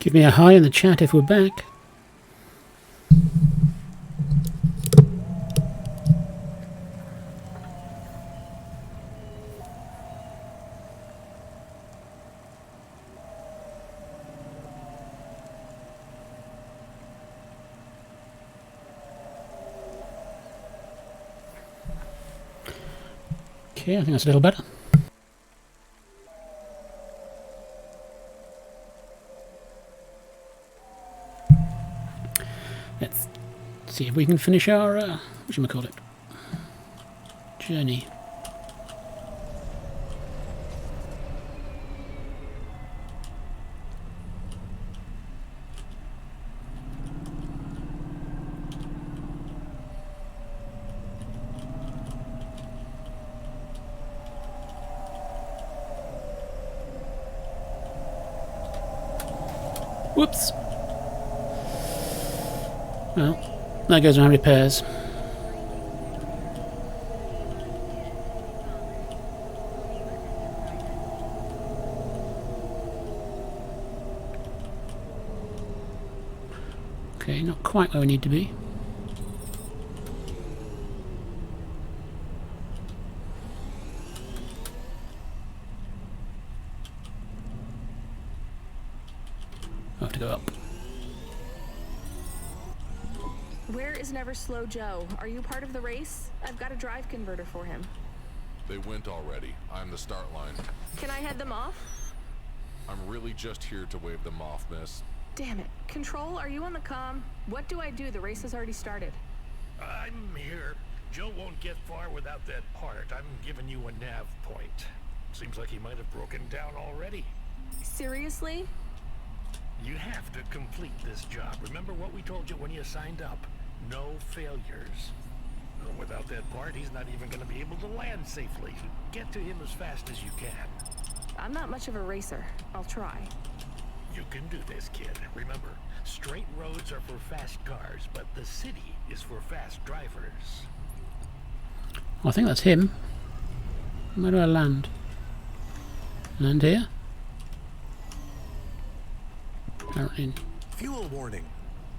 Give me a hi in the chat if we're back. Okay, I think that's a little better. Let's see if we can finish our, whatchamacallit, journey. Whoops. Well, that goes around repairs. Okay, not quite where we need to be. I have to go up. Where is Never Slow Joe? Are you part of the race? I've got a drive converter for him. They went already. I'm the start line. Can I head them off? I'm really just here to wave them off, miss. Damn it. Control, are you on the comm? What do I do? The race has already started. I'm here. Joe won't get far without that part. I'm giving you a nav point. Seems like he might have broken down already. Seriously? You have to complete this job. Remember what we told you when you signed up? No failures. Without that part, he's not even going to be able to land safely. Get to him as fast as you can. I'm not much of a racer. I'll try. You can do this, kid. Remember, straight roads are for fast cars, but the city is for fast drivers. I think that's him. Where do I land? Land here? Apparently. Fuel warning.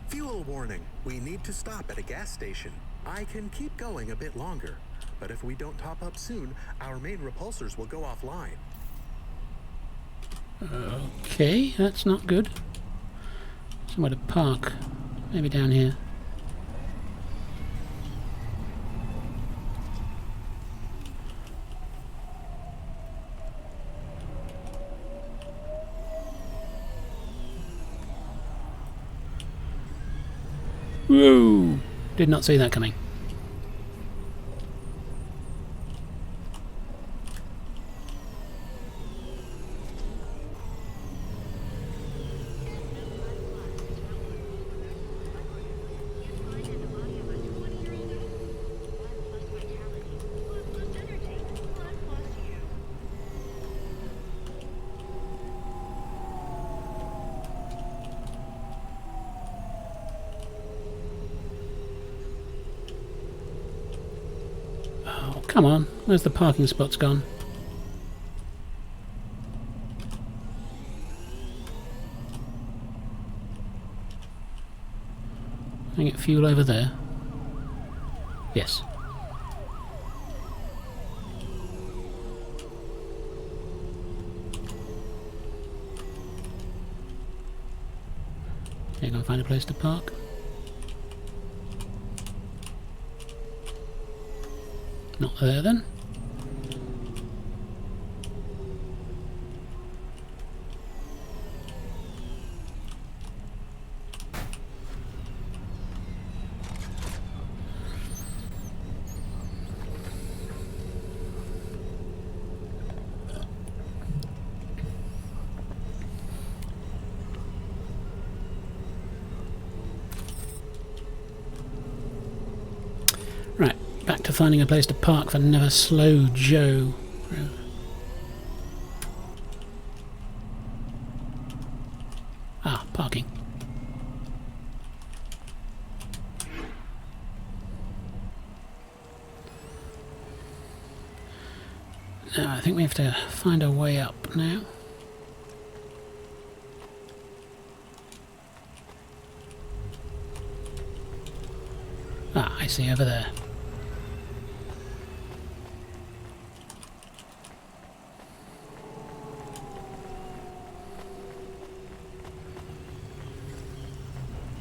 Fuel warning. We need to stop at a gas station. I can keep going a bit longer, but if we don't top up soon, our main repulsors will go offline. Okay, that's not good. Somewhere to park. Maybe down here. Whoa! Did not see that coming. Come on, where's the parking spots gone? Can I get fuel over there? Yes. Okay, go and find a place to park. Not there then. Right, back to finding a place to park for Never Slow Joe. Ah, parking. Now I think we have to find a way up now. I see over there.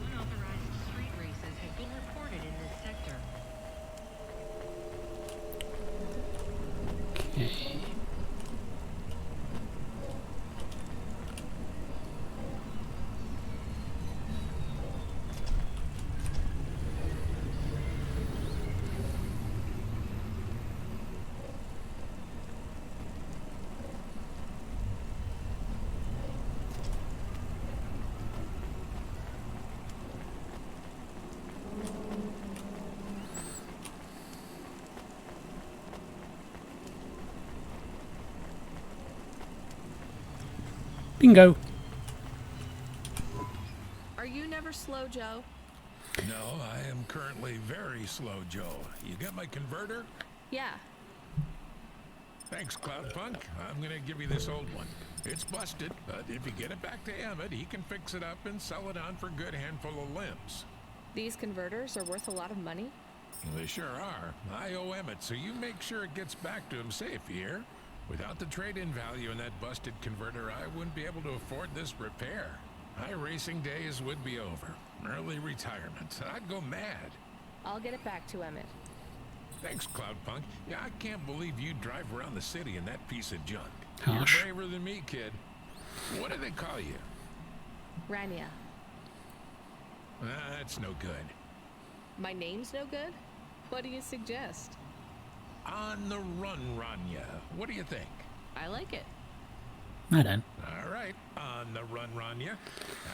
Unauthorized street races have been reported in this sector. Okay. Bingo. Are you never slow, Joe? No, I am currently very slow, Joe. You got my converter? Yeah. Thanks, Cloudpunk. I'm gonna give you this old one. It's busted, but if you get it back to Emmett, he can fix it up and sell it on for a good handful of limbs. These converters are worth a lot of money? They sure are. I owe Emmett, so you make sure it gets back to him safe, you hear? Without the trade-in value in that busted converter, I wouldn't be able to afford this repair. My racing days would be over. Early retirement. I'd go mad. I'll get it back to Emmett. Thanks, Cloudpunk. Yeah, I can't believe you drive around the city in that piece of junk. Harsh. You're braver than me, kid. What do they call you? Rania. That's no good. My name's no good? What do you suggest? On the run, Ranya. What do you think? I like it. I don't. All right, on the run, Ranya.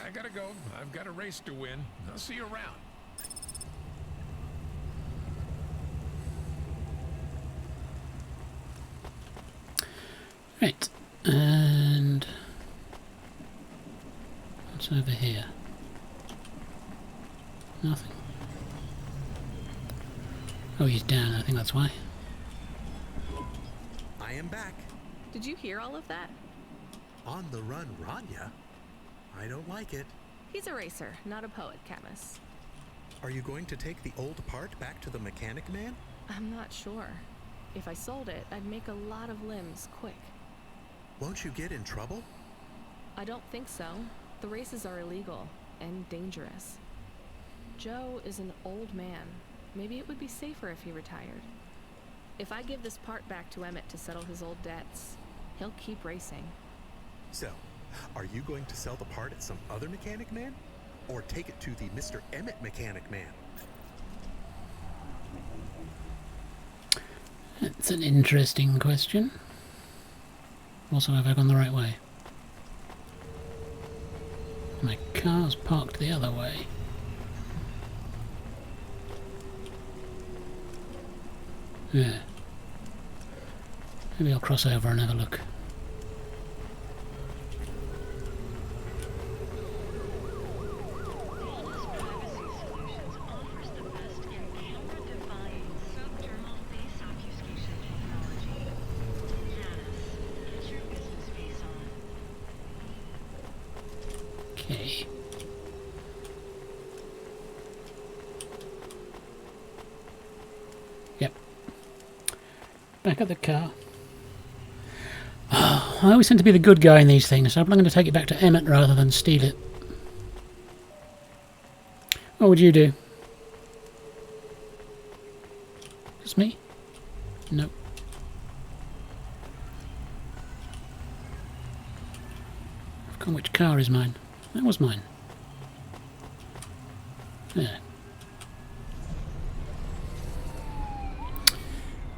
I gotta go. I've got a race to win. I'll see you around. Right. And what's over here? Nothing. Oh, he's down. I think that's why. I am back. Did you hear all of that? On the run, Ranya? I don't like it. He's a racer, not a poet, Camus. Are you going to take the old part back to the mechanic man? I'm not sure. If I sold it, I'd make a lot of limbs quick. Won't you get in trouble? I don't think so. The races are illegal and dangerous. Joe is an old man. Maybe it would be safer if he retired. If I give this part back to Emmett to settle his old debts, he'll keep racing. So, are you going to sell the part at some other mechanic man? Or take it to the Mr. Emmett mechanic man? That's an interesting question. Also, have I gone the right way? My car's parked the other way. Yeah. Maybe I'll cross over and have a look. Oldest Privacy Solutions offers the best in camera-defying subdermal face obfuscation technology. Janice, get your business face on. Okay. Yep. Back at the car. Oh, I always tend to be the good guy in these things, so I'm going to take it back to Emmett rather than steal it. What would you do? Just me? No. I've forgotten which car is mine. That was mine. There.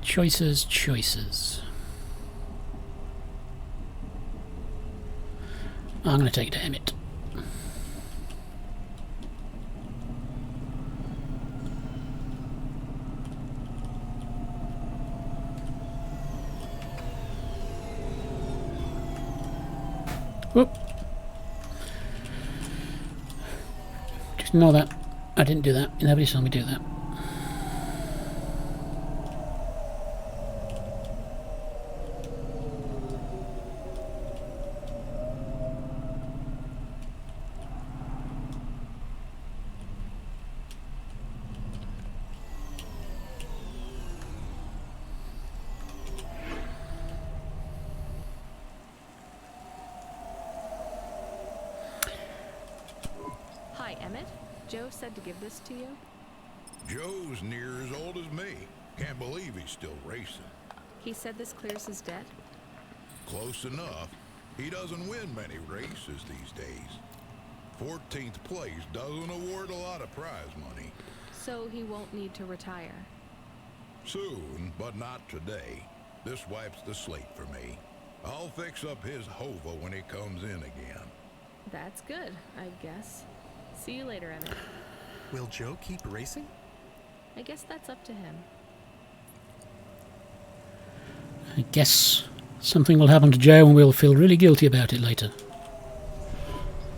Choices, choices. I'm going to take it to Emmett. Whoop. Just ignore that. I didn't do that. Nobody saw me do that. Joe said to give this to you? Joe's near as old as me. Can't believe he's still racing. He said this clears his debt? Close enough. He doesn't win many races these days. 14th place doesn't award a lot of prize money. So he won't need to retire. Soon, but not today. This wipes the slate for me. I'll fix up his hova when he comes in again. That's good, I guess. See you later, Emmett. Will Joe keep racing? I guess that's up to him. I guess something will happen to Joe and we'll feel really guilty about it later.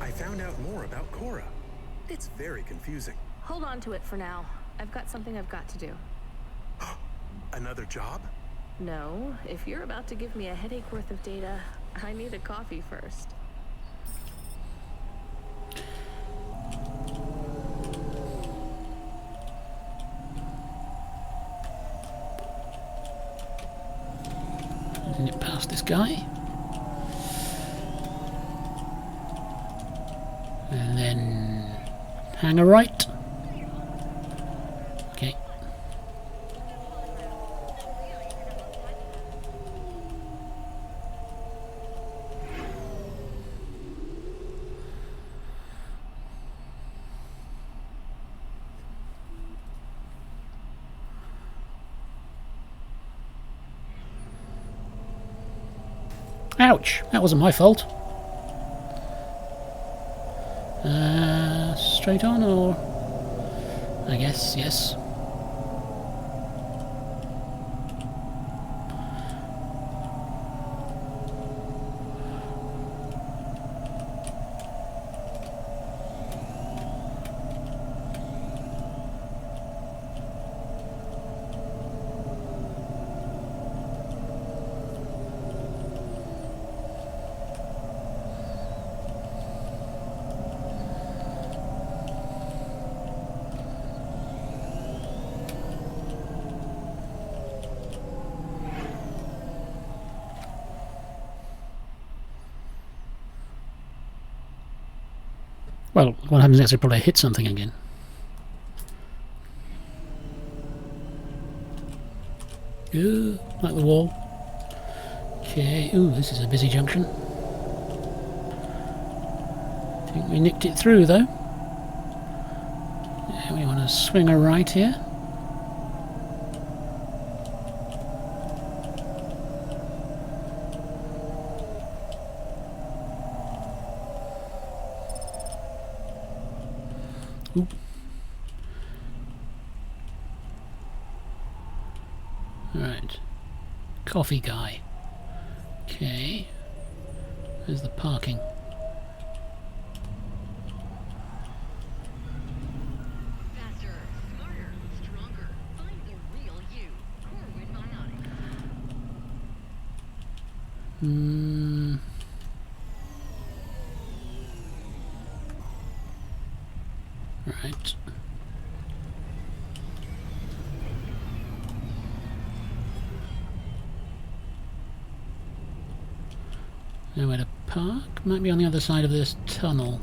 I found out more about Cora. It's very confusing. Hold on to it for now. I've got something I've got to do. Another job? No, if you're about to give me a headache worth of data, I need a coffee first. Isn't it past this guy? And then hang a right. Okay. Ouch! That wasn't my fault. Straight on, or I guess yes. Well, what happens next is probably hit something again. Ooh, like the wall. Okay, ooh, this is a busy junction. Think we nicked it through though. Yeah, we want to swing a right here. Oop. Right. Coffee guy. Okay. There's the parking. Faster, smarter, stronger. Find the real you. Corwin Bionic. Right. Nowhere to park. Might be on the other side of this tunnel.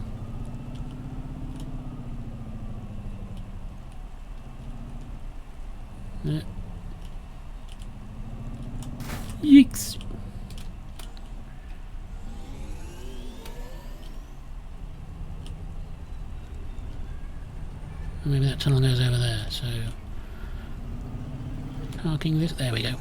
Yeah. Yeeks. Maybe that tunnel goes over there, so parking this, there we go.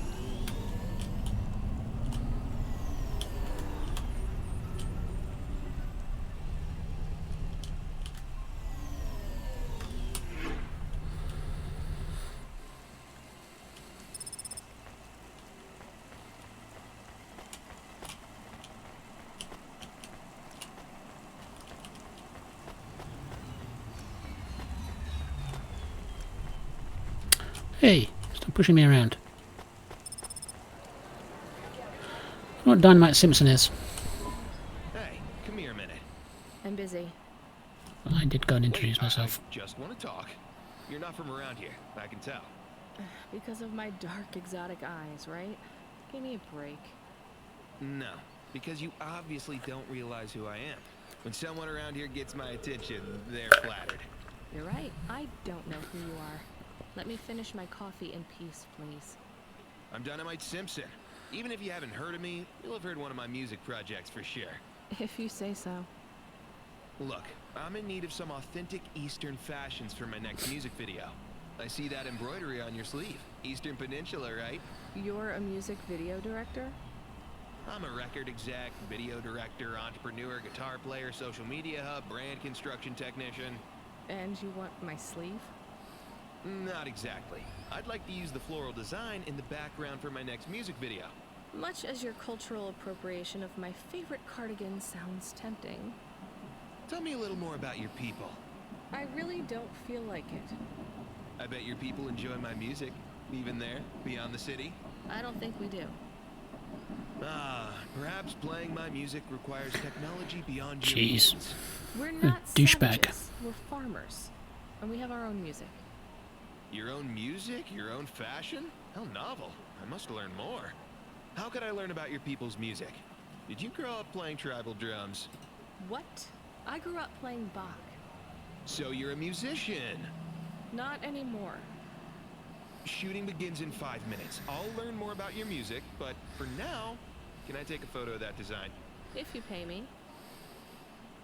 Hey, stop pushing me around. I know what Dynamite Simpson is. Hey, come here a minute. I'm busy. Well, I did go and introduce myself. I just want to talk. You're not from around here, I can tell. Because of my dark, exotic eyes, right? Give me a break. No, because you obviously don't realize who I am. When someone around here gets my attention, they're flattered. You're right. I don't know who you are. Let me finish my coffee in peace, please. I'm Dynamite Simpson. Even if you haven't heard of me, you'll have heard one of my music projects for sure. If you say so. Look, I'm in need of some authentic Eastern fashions for my next music video. I see that embroidery on your sleeve. Eastern Peninsula, right? You're a music video director? I'm a record exec, video director, entrepreneur, guitar player, social media hub, brand construction technician. And you want my sleeve? Not exactly. I'd like to use the floral design in the background for my next music video. Much as your cultural appropriation of my favorite cardigan sounds tempting. Tell me a little more about your people. I really don't feel like it. I bet your people enjoy my music, even there, beyond the city. I don't think we do. Perhaps playing my music requires technology beyond your Jeez. means. We're not douchebag. savages. We're farmers. And we have our own music. Your own music? Your own fashion? How novel. I must learn more. How could I learn about your people's music? Did you grow up playing tribal drums? What? I grew up playing Bach. So you're a musician. Not anymore. Shooting begins in 5 minutes. I'll learn more about your music, but for now, can I take a photo of that design? If you pay me.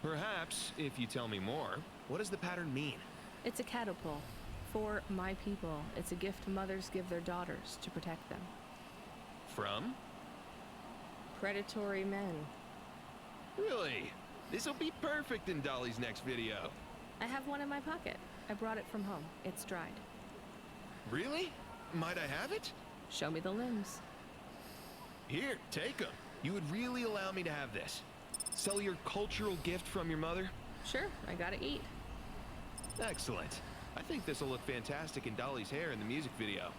Perhaps, if you tell me more, what does the pattern mean? It's a catapult. For my people, it's a gift mothers give their daughters to protect them. From? Predatory men. Really? This'll be perfect in Dolly's next video. I have one in my pocket. I brought it from home. It's dried. Really? Might I have it? Show me the limbs. Here, take them. You would really allow me to have this? Sell your cultural gift from your mother? Sure, I gotta eat. Excellent. I think this will look fantastic in Dolly's hair in the music video.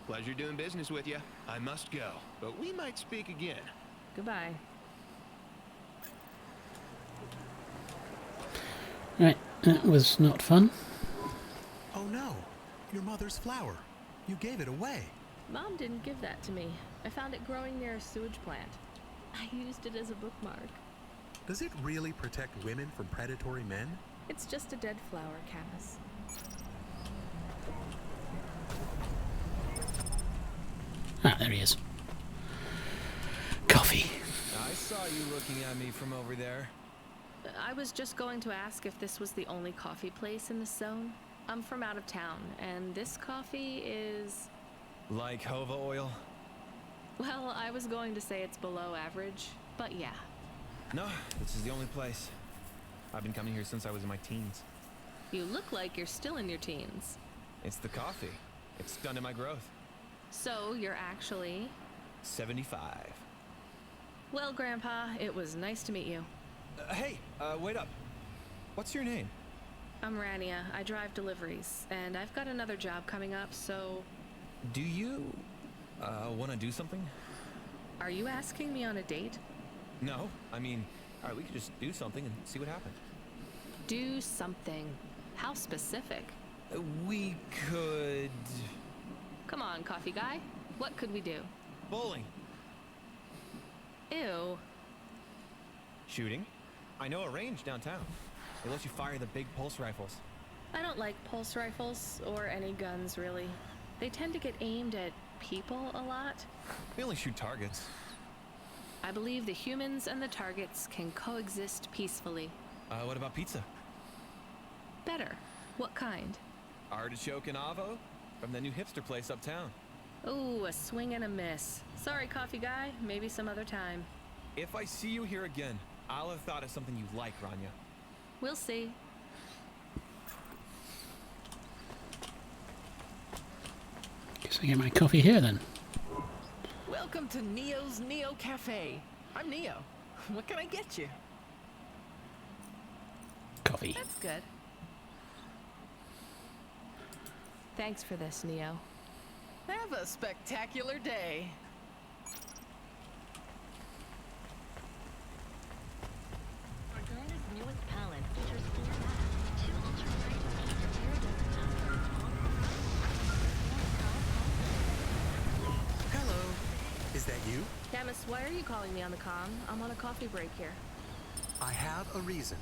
Pleasure doing business with you. I must go, but we might speak again. Goodbye. Right, that was not fun. Oh no, your mother's flower. You gave it away. Mom didn't give that to me. I found it growing near a sewage plant. I used it as a bookmark. Does it really protect women from predatory men? It's just a dead flower, Camus. Ah, there he is. Coffee. I saw you looking at me from over there. I was just going to ask if this was the only coffee place in this zone. I'm from out of town, and this coffee is... Like Hova oil? Well, I was going to say it's below average, but yeah. No, this is the only place. I've been coming here since I was in my teens. You look like you're still in your teens. It's the coffee. It's stunted my growth. So, you're actually... 75. Well, Grandpa, it was nice to meet you. Hey, wait up. What's your name? I'm Rania. I drive deliveries, and I've got another job coming up, so... Do you, want to do something? Are you asking me on a date? No, I mean, alright, we could just do something and see what happens. Do something. How specific? We could... Come on, coffee guy. What could we do? Bowling. Ew. Shooting. I know a range downtown. They let you fire the big pulse rifles. I don't like pulse rifles, or any guns, really. They tend to get aimed at people a lot. We only shoot targets. I believe the humans and the targets can coexist peacefully. What about pizza? Better. What kind? Artichoke and avo? From the new hipster place uptown. Ooh, a swing and a miss. Sorry, coffee guy. Maybe some other time. If I see you here again, I'll have thought of something you like, Rania. We'll see. Guess I get my coffee here then. Welcome to Neo's Neo Cafe. I'm Neo. What can I get you? Coffee. That's good. Thanks for this, Neo. Have a spectacular day. Organa's newest palette features 4 masks, 2 ultra-bright lights, iridescent Hello. Is that you? Camus, why are you calling me on the comm? I'm on a coffee break here. I have a reason.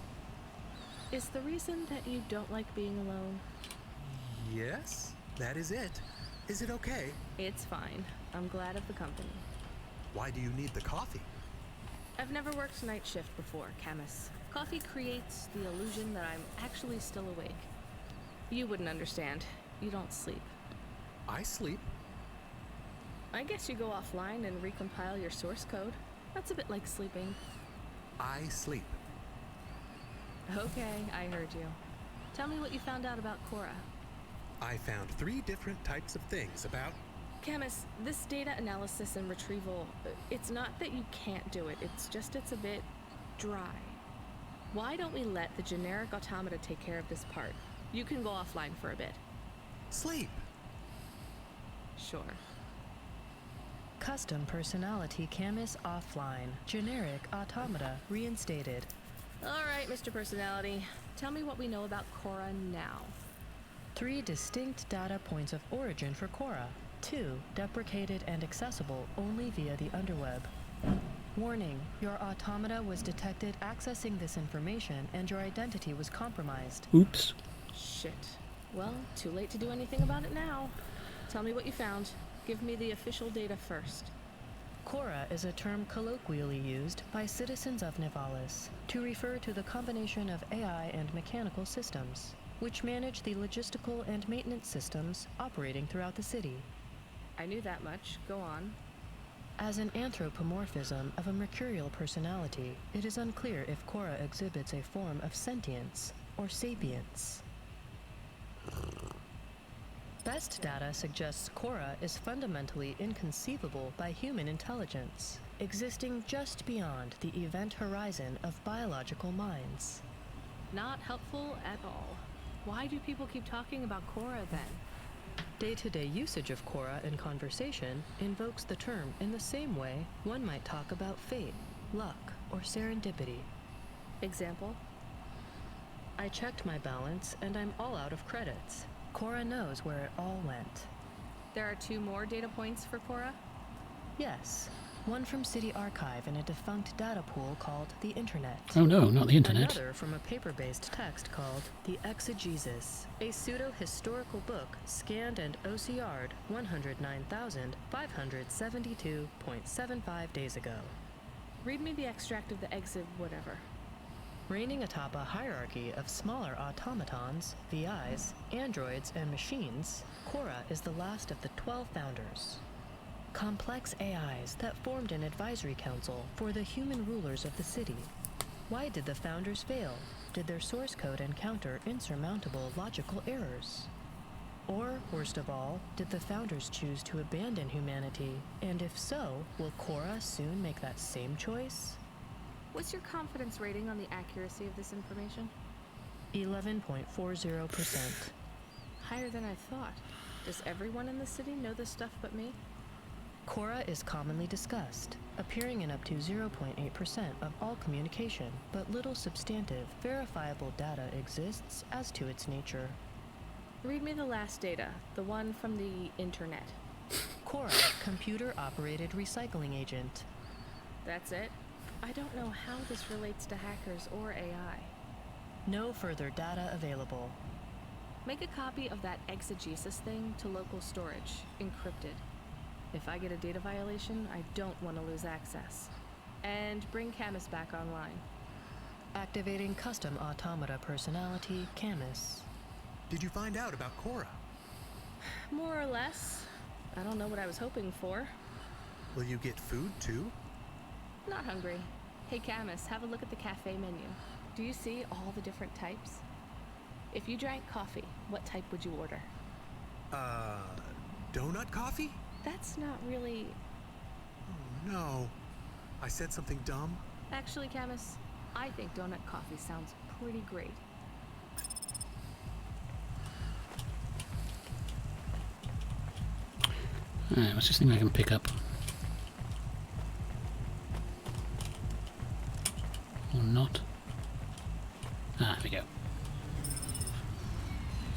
is the reason that you don't like being alone? Yes, that is it. Is it okay? It's fine. I'm glad of the company. Why do you need the coffee? I've never worked night shift before, Camus. Coffee creates the illusion that I'm actually still awake. You wouldn't understand. You don't sleep. I sleep. I guess you go offline and recompile your source code. That's a bit like sleeping. I sleep. Okay, I heard you. Tell me what you found out about Cora. I found 3 different types of things about... Camus, this data analysis and retrieval, it's not that you can't do it, it's just it's a bit dry. Why don't we let the generic automata take care of this part? You can go offline for a bit. Sleep. Sure. Custom personality Camus offline. Generic automata reinstated. All right, Mr. Personality. Tell me what we know about Cora now. 3 distinct data points of origin for Cora. 2 deprecated and accessible only via the underweb. Warning, your automata was detected accessing this information and your identity was compromised. Oops. Shit. Well, too late to do anything about it now. Tell me what you found. Give me the official data first. Cora is a term colloquially used by citizens of Nivalis to refer to the combination of AI and mechanical systems, which manage the logistical and maintenance systems operating throughout the city. I knew that much. Go on. As an anthropomorphism of a mercurial personality, it is unclear if Cora exhibits a form of sentience or sapience. Best data suggests Cora is fundamentally inconceivable by human intelligence, existing just beyond the event horizon of biological minds. Not helpful at all. Why do people keep talking about Cora then? Day-to-day usage of Cora in conversation invokes the term in the same way one might talk about fate, luck, or serendipity. Example? I checked my balance and I'm all out of credits. Cora knows where it all went. There are 2 more data points for Cora? Yes. One from City Archive in a defunct data pool called the Internet. Oh no, not the Internet. Another from a paper-based text called the Exegesis, a pseudo-historical book scanned and OCR'd 109,572.75 days ago. Read me the extract of the exit whatever. Reigning atop a hierarchy of smaller automatons, VIs, androids, and machines, Cora is the last of the 12 founders. Complex AIs that formed an advisory council for the human rulers of the city. Why did the founders fail? Did their source code encounter insurmountable logical errors? Or, worst of all, did the founders choose to abandon humanity? And if so, will Cora soon make that same choice? What's your confidence rating on the accuracy of this information? 11.40%. Higher than I thought. Does everyone in the city know this stuff but me? Cora is commonly discussed, appearing in up to 0.8% of all communication, but little substantive, verifiable data exists as to its nature. Read me the last data, the one from the Internet. Cora, computer-operated recycling agent. That's it? I don't know how this relates to hackers or AI. No further data available. Make a copy of that exegesis thing to local storage, encrypted. If I get a data violation, I don't want to lose access. And bring Camus back online. Activating custom automata personality, Camus. Did you find out about Cora? More or less. I don't know what I was hoping for. Will you get food too? Not hungry. Hey Camus, have a look at the cafe menu. Do you see all the different types? If you drank coffee, what type would you order? Donut coffee? That's not really... Oh no. I said something dumb? Actually, Camus, I think donut coffee sounds pretty great. Alright, what's this thing I can pick up? Or not? Ah, there we go.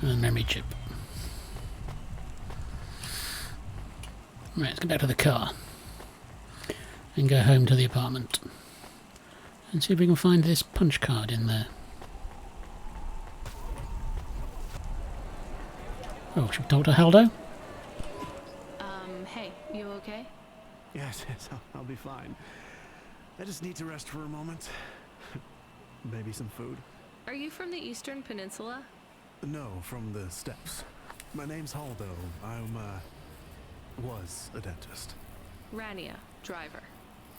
And a memory chip. Right, let's get back to the car. And go home to the apartment. And see if we can find this punch card in there. Oh, should we talk to Haldo? Hey, you okay? Yes, I'll be fine. I just need to rest for a moment. Maybe some food. Are you from the Eastern Peninsula? No, from the steppes. My name's Haldo. Was a dentist. Rania, driver.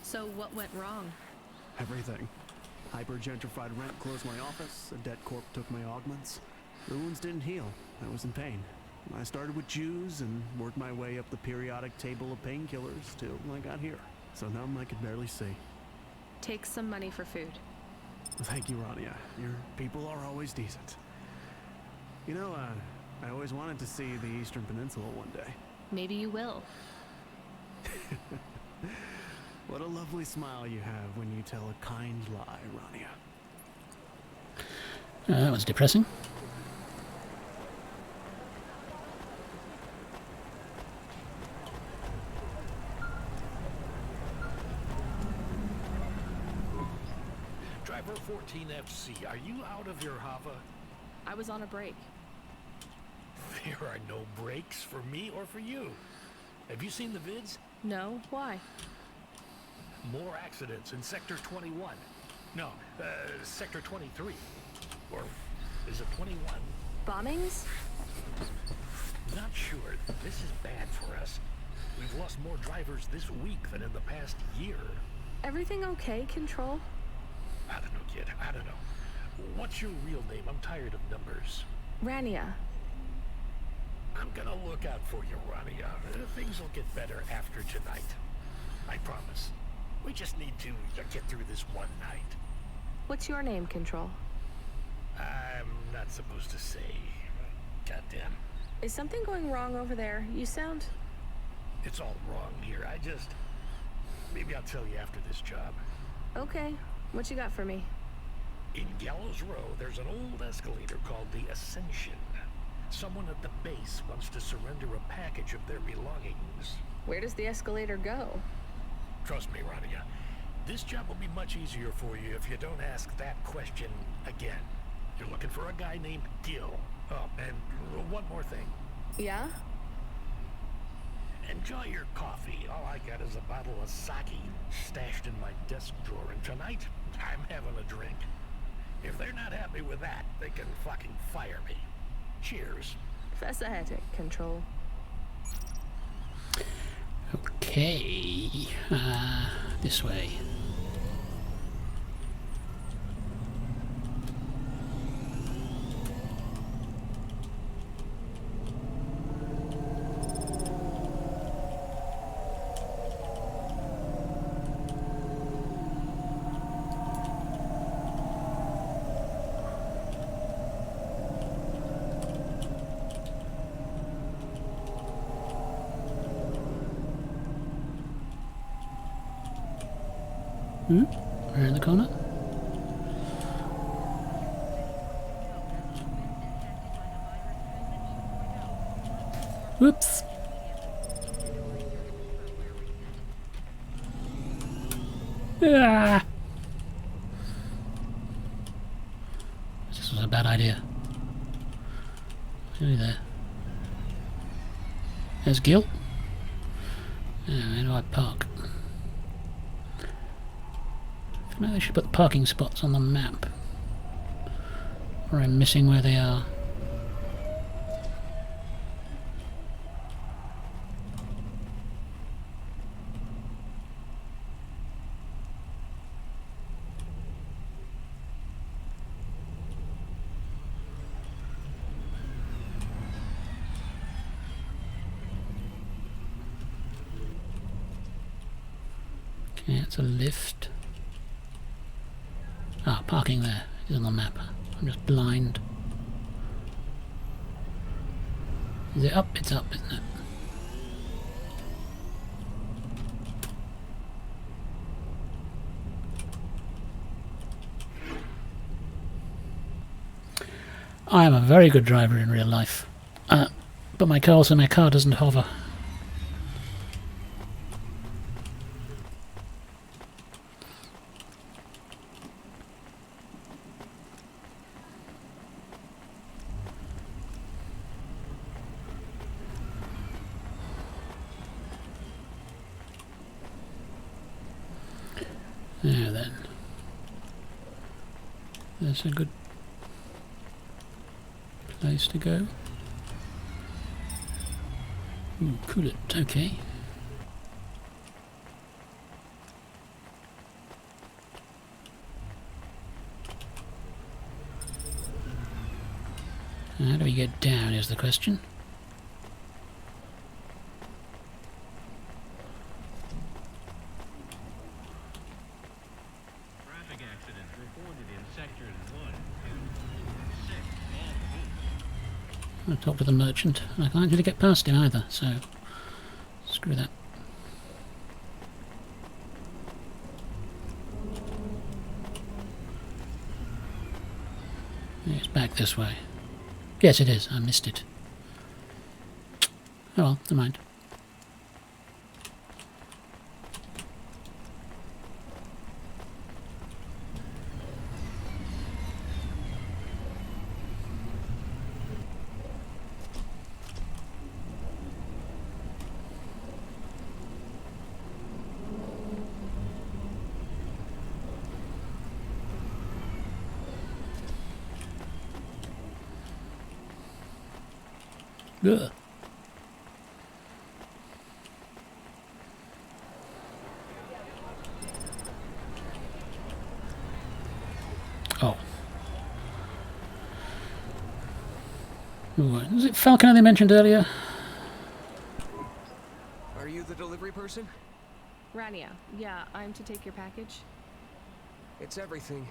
So what went wrong? Everything. Hyper-gentrified rent closed my office, a debt corp took my augments. The wounds didn't heal. I was in pain. I started with Jews and worked my way up the periodic table of painkillers till I got here. So numb I could barely see. Take some money for food. Thank you, Rania. Your people are always decent. You know, I always wanted to see the Eastern Peninsula one day. Maybe you will. What a lovely smile you have when you tell a kind lie, Rania. That was depressing. Driver 14FC, are you out of your Hava? I was on a break. There are no breaks for me or for you. Have you seen the vids? No, why? More accidents in Sector 21. No, Sector 23. Or is it 21? Bombings? Not sure. This is bad for us. We've lost more drivers this week than in the past year. Everything okay, Control? I don't know, kid. I don't know. What's your real name? I'm tired of numbers. Rania. I'm gonna look out for you, Rania. Things will get better after tonight. I promise. We just need to get through this one night. What's your name, Control? I'm not supposed to say. Goddamn. Is something going wrong over there? You sound... It's all wrong here. Maybe I'll tell you after this job. Okay. What you got for me? In Gallows Row, there's an old escalator called the Ascension. Someone at the base wants to surrender a package of their belongings. Where does the escalator go? Trust me, Rania. This job will be much easier for you if you don't ask that question again. You're looking for a guy named Gil. Oh, and one more thing. Yeah? Enjoy your coffee. All I got is a bottle of sake stashed in my desk drawer, and tonight, I'm having a drink. If they're not happy with that, they can fucking fire me. Cheers. Fasahetic, Control. Okay. This way. Around the corner. Whoops. Ah. This was a bad idea. What's really there? There's Gil. Where do I park? Maybe I should put the parking spots on the map. Or I'm missing where they are. Okay, it's a lift. Ah, parking there is on the map. I'm just blind. Is it up? It's up, isn't it? I am a very good driver in real life. But my car doesn't hover. Now then. That's a good place to go. Ooh, coolant, okay. How do we get down is the question. Traffic accident reported in sectors 1, 2, 6, and 8. I'll talk to the merchant. I can't really get past him either, so screw that. It's back this way. Yes, it is. I missed it. Oh well, never mind. Ugh. Oh. Was it Falconer they mentioned earlier? Are you the delivery person? Rania, yeah, I'm to take your package. It's everything.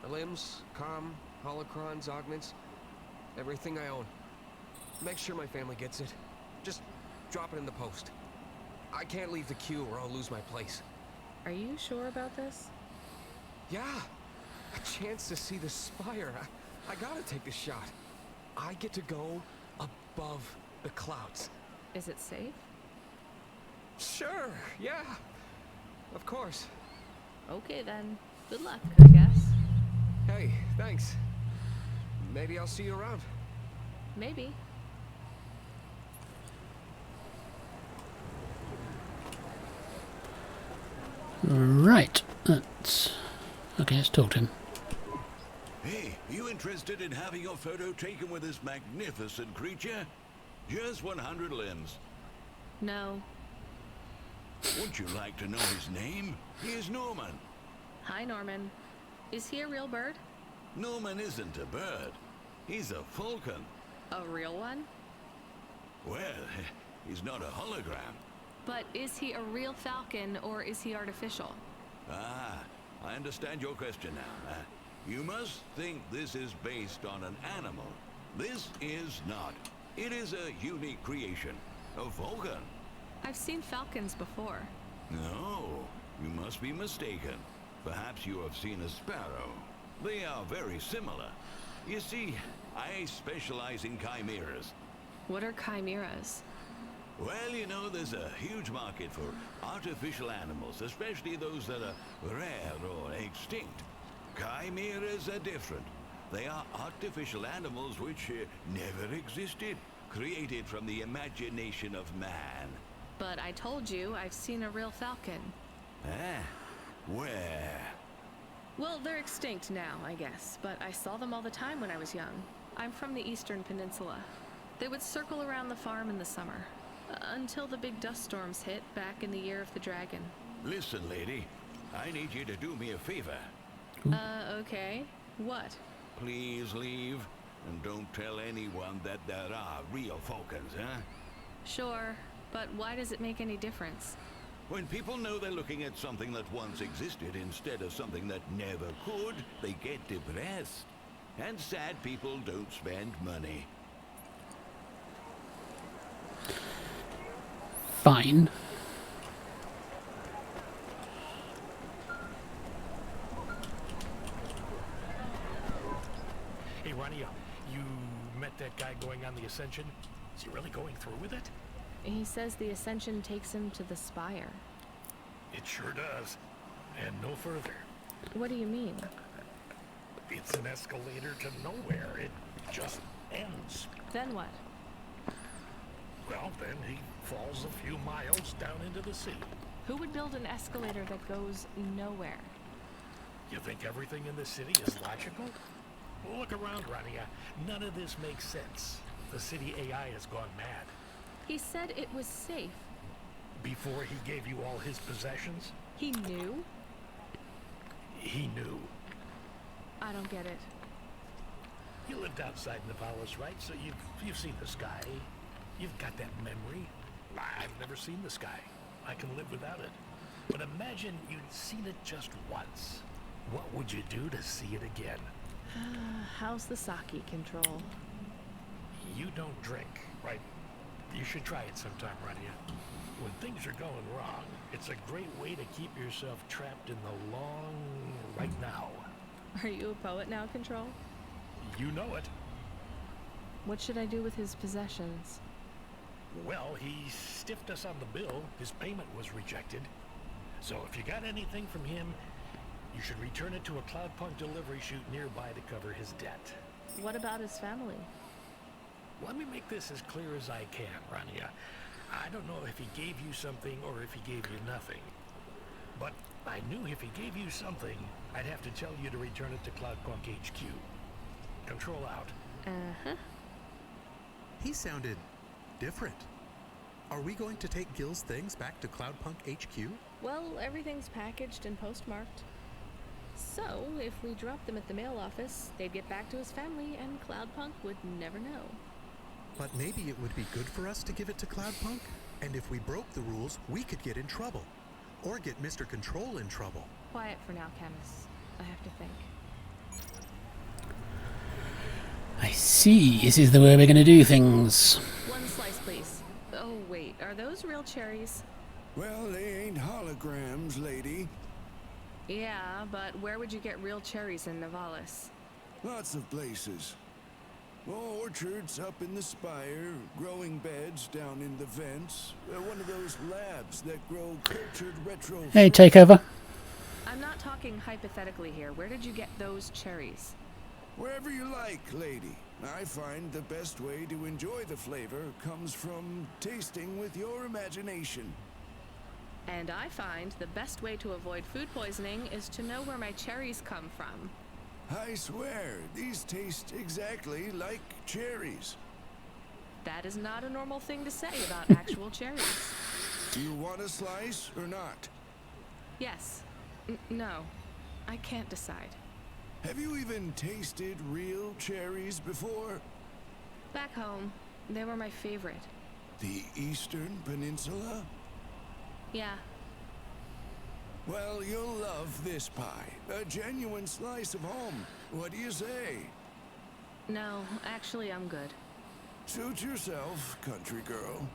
Limbs, comm, holocrons, augments. Everything I own. Make sure my family gets it. Just drop it in the post. I can't leave the queue or I'll lose my place. Are you sure about this? Yeah. A chance to see the spire. I gotta take the shot. I get to go above the clouds. Is it safe? Sure, yeah. Of course. Okay then. Good luck, I guess. Hey, thanks. Maybe I'll see you around. Maybe. Right. That's... Okay, let's talk to him. Hey, you interested in having your photo taken with this magnificent creature? Just 100 limbs. No. Would you like to know his name? He is Norman. Hi, Norman. Is he a real bird? Norman isn't a bird. He's a falcon. A real one? Well, he's not a hologram. But is he a real falcon or is he artificial? Ah, I understand your question now. You must think this is based on an animal. This is not. It is a unique creation. A falcon. I've seen falcons before. No, you must be mistaken. Perhaps you have seen a sparrow. They are very similar. You see, I specialize in chimeras. What are chimeras? Well, you know, there's a huge market for artificial animals, especially those that are rare or extinct. Chimeras are different. They are artificial animals which never existed, created from the imagination of man. But I told you I've seen a real falcon. Ah, where? Well, they're extinct now, I guess, but I saw them all the time when I was young. I'm from the Eastern Peninsula. They would circle around the farm in the summer, until the big dust storms hit back in the year of the dragon. Listen, lady, I need you to do me a favor. Okay. What? Please leave, and don't tell anyone that there are real falcons, huh? Sure, but why does it make any difference? When people know they're looking at something that once existed instead of something that never could, they get depressed. And sad people don't spend money. Fine. Hey, Ronnie, you met that guy going on the Ascension? Is he really going through with it? He says the Ascension takes him to the spire. It sure does. And no further. What do you mean? It's an escalator to nowhere. It just ends. Then what? Well, then he falls a few miles down into the sea. Who would build an escalator that goes nowhere? You think everything in the city is logical? Well, look around, Rania. None of this makes sense. The city AI has gone mad. He said it was safe. Before he gave you all his possessions? He knew? He knew. I don't get it. You lived outside Nivalis, right? So you've seen the sky. You've got that memory. I've never seen the sky. I can live without it. But imagine you'd seen it just once. What would you do to see it again? How's the sake control? You don't drink, right? You should try it sometime, Rania. When things are going wrong, it's a great way to keep yourself trapped in the long right now. Are you a poet now, Control? You know it. What should I do with his possessions? Well, he stiffed us on the bill. His payment was rejected. So if you got anything from him, you should return it to a Cloudpunk delivery chute nearby to cover his debt. What about his family? Let me make this as clear as I can, Rania. I don't know if he gave you something or if he gave you nothing. But I knew if he gave you something, I'd have to tell you to return it to Cloudpunk HQ. Control out. Uh-huh. He sounded different. Are we going to take Gil's things back to Cloudpunk HQ? Well, everything's packaged and postmarked. So, if we dropped them at the mail office, they'd get back to his family and Cloudpunk would never know. But maybe it would be good for us to give it to Cloudpunk? And if we broke the rules, we could get in trouble. Or get Mr. Control in trouble. Quiet for now, Camus. I have to think. I see. This is the way we're going to do things. One slice, please. Oh, wait. Are those real cherries? Well, they ain't holograms, lady. Yeah, but where would you get real cherries in Nivalis? Lots of places. Orchards up in the spire, growing beds down in the vents. One of those labs that grow cultured retro... Hey, takeover. I'm not talking hypothetically here. Where did you get those cherries? Wherever you like, lady. I find the best way to enjoy the flavor comes from tasting with your imagination. And I find the best way to avoid food poisoning is to know where my cherries come from. I swear, these taste exactly like cherries. That is not a normal thing to say about actual cherries. You want a slice or not? Yes. No. I can't decide. Have you even tasted real cherries before? Back home, they were my favorite. The Eastern Peninsula? Yeah. Well, you'll love this pie. A genuine slice of home. What do you say? No, actually, I'm good. Suit yourself, country girl.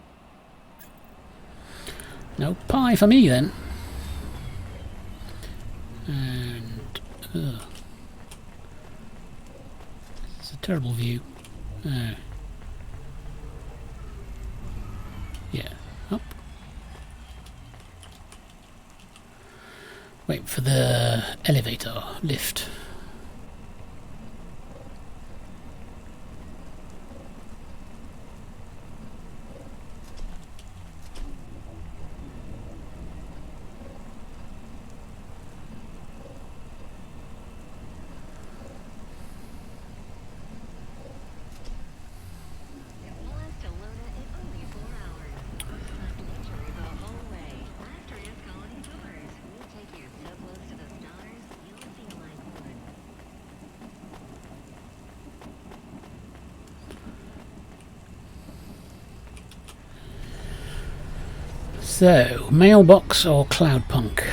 No pie for me, then. And... it's a terrible view. Yeah, up. Wait for the elevator, lift. So, mailbox or Cloudpunk?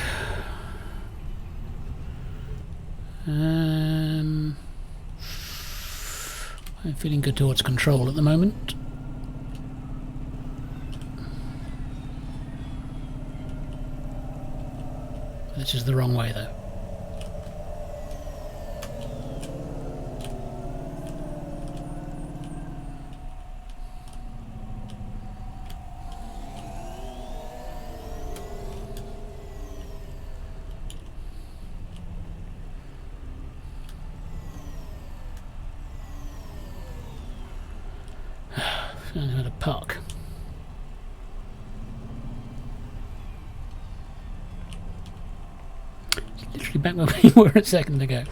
I'm feeling good towards Control at the moment. This is the wrong way though. I'm going to park. Literally back where we were a second ago.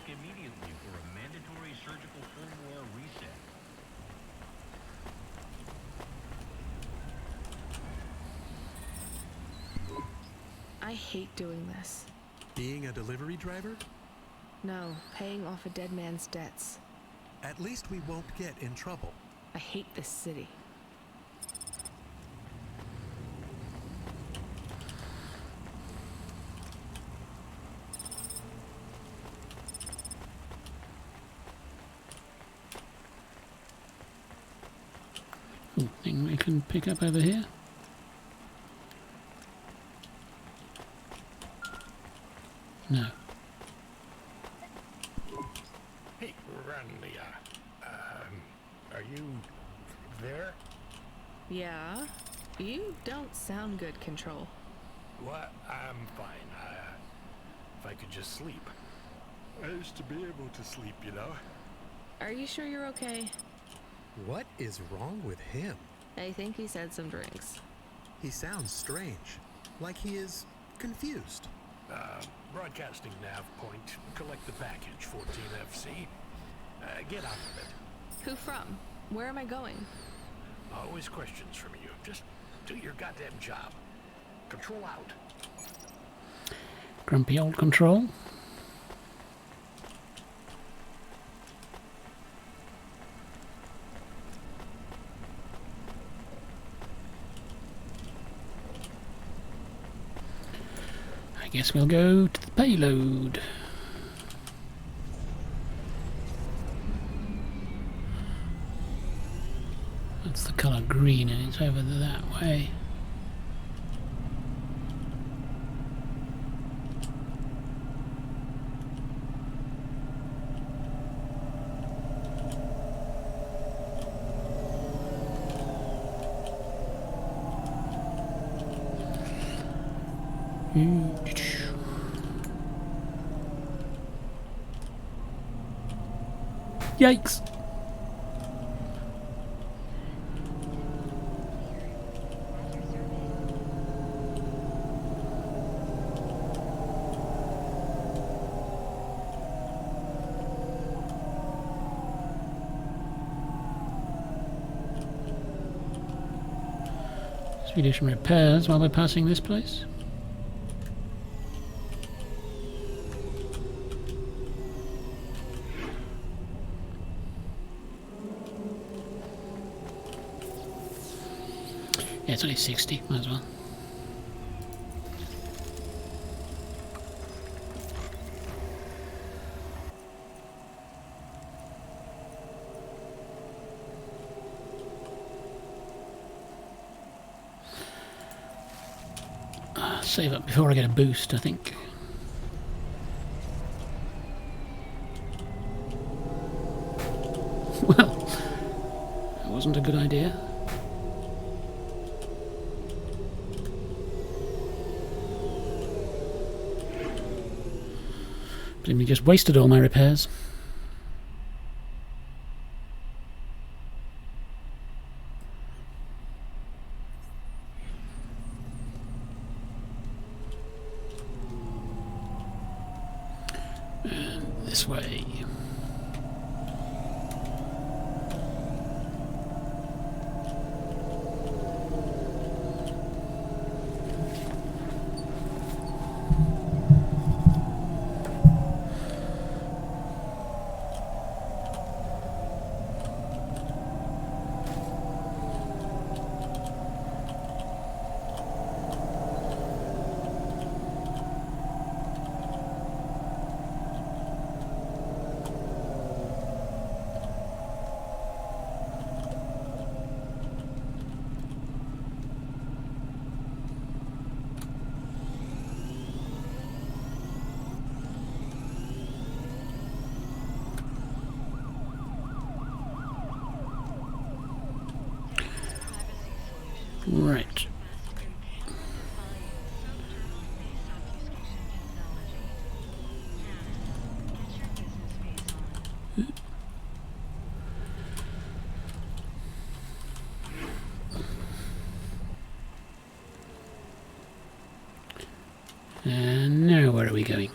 Immediately for a mandatory surgical firmware reset. I hate doing this. Being a delivery driver? No, paying off a dead man's debts. At least we won't get in trouble. I hate this city. Thing we can pick up over here. No. Hey, Ranlia. Are you there? Yeah? You don't sound good, Control. What? I'm fine. If I could just sleep. I used to be able to sleep, you know. Are you sure you're okay? What is wrong with him? I think he's had some drinks. He sounds strange. Like he is confused. Broadcasting nav point. Collect the package, 14FC. Get out of it. Who from? Where am I going? Always questions from you. Just do your goddamn job. Control out. Grumpy old Control. I guess we'll go to the payload. That's the colour green and it's over that way. Yikes! Should we do some repairs while we're passing this place? Yeah, it's only 60, might as well. Save up before I get a boost, I think. Well, that wasn't a good idea. Presumably just wasted all my repairs. And this way. And now where are we going?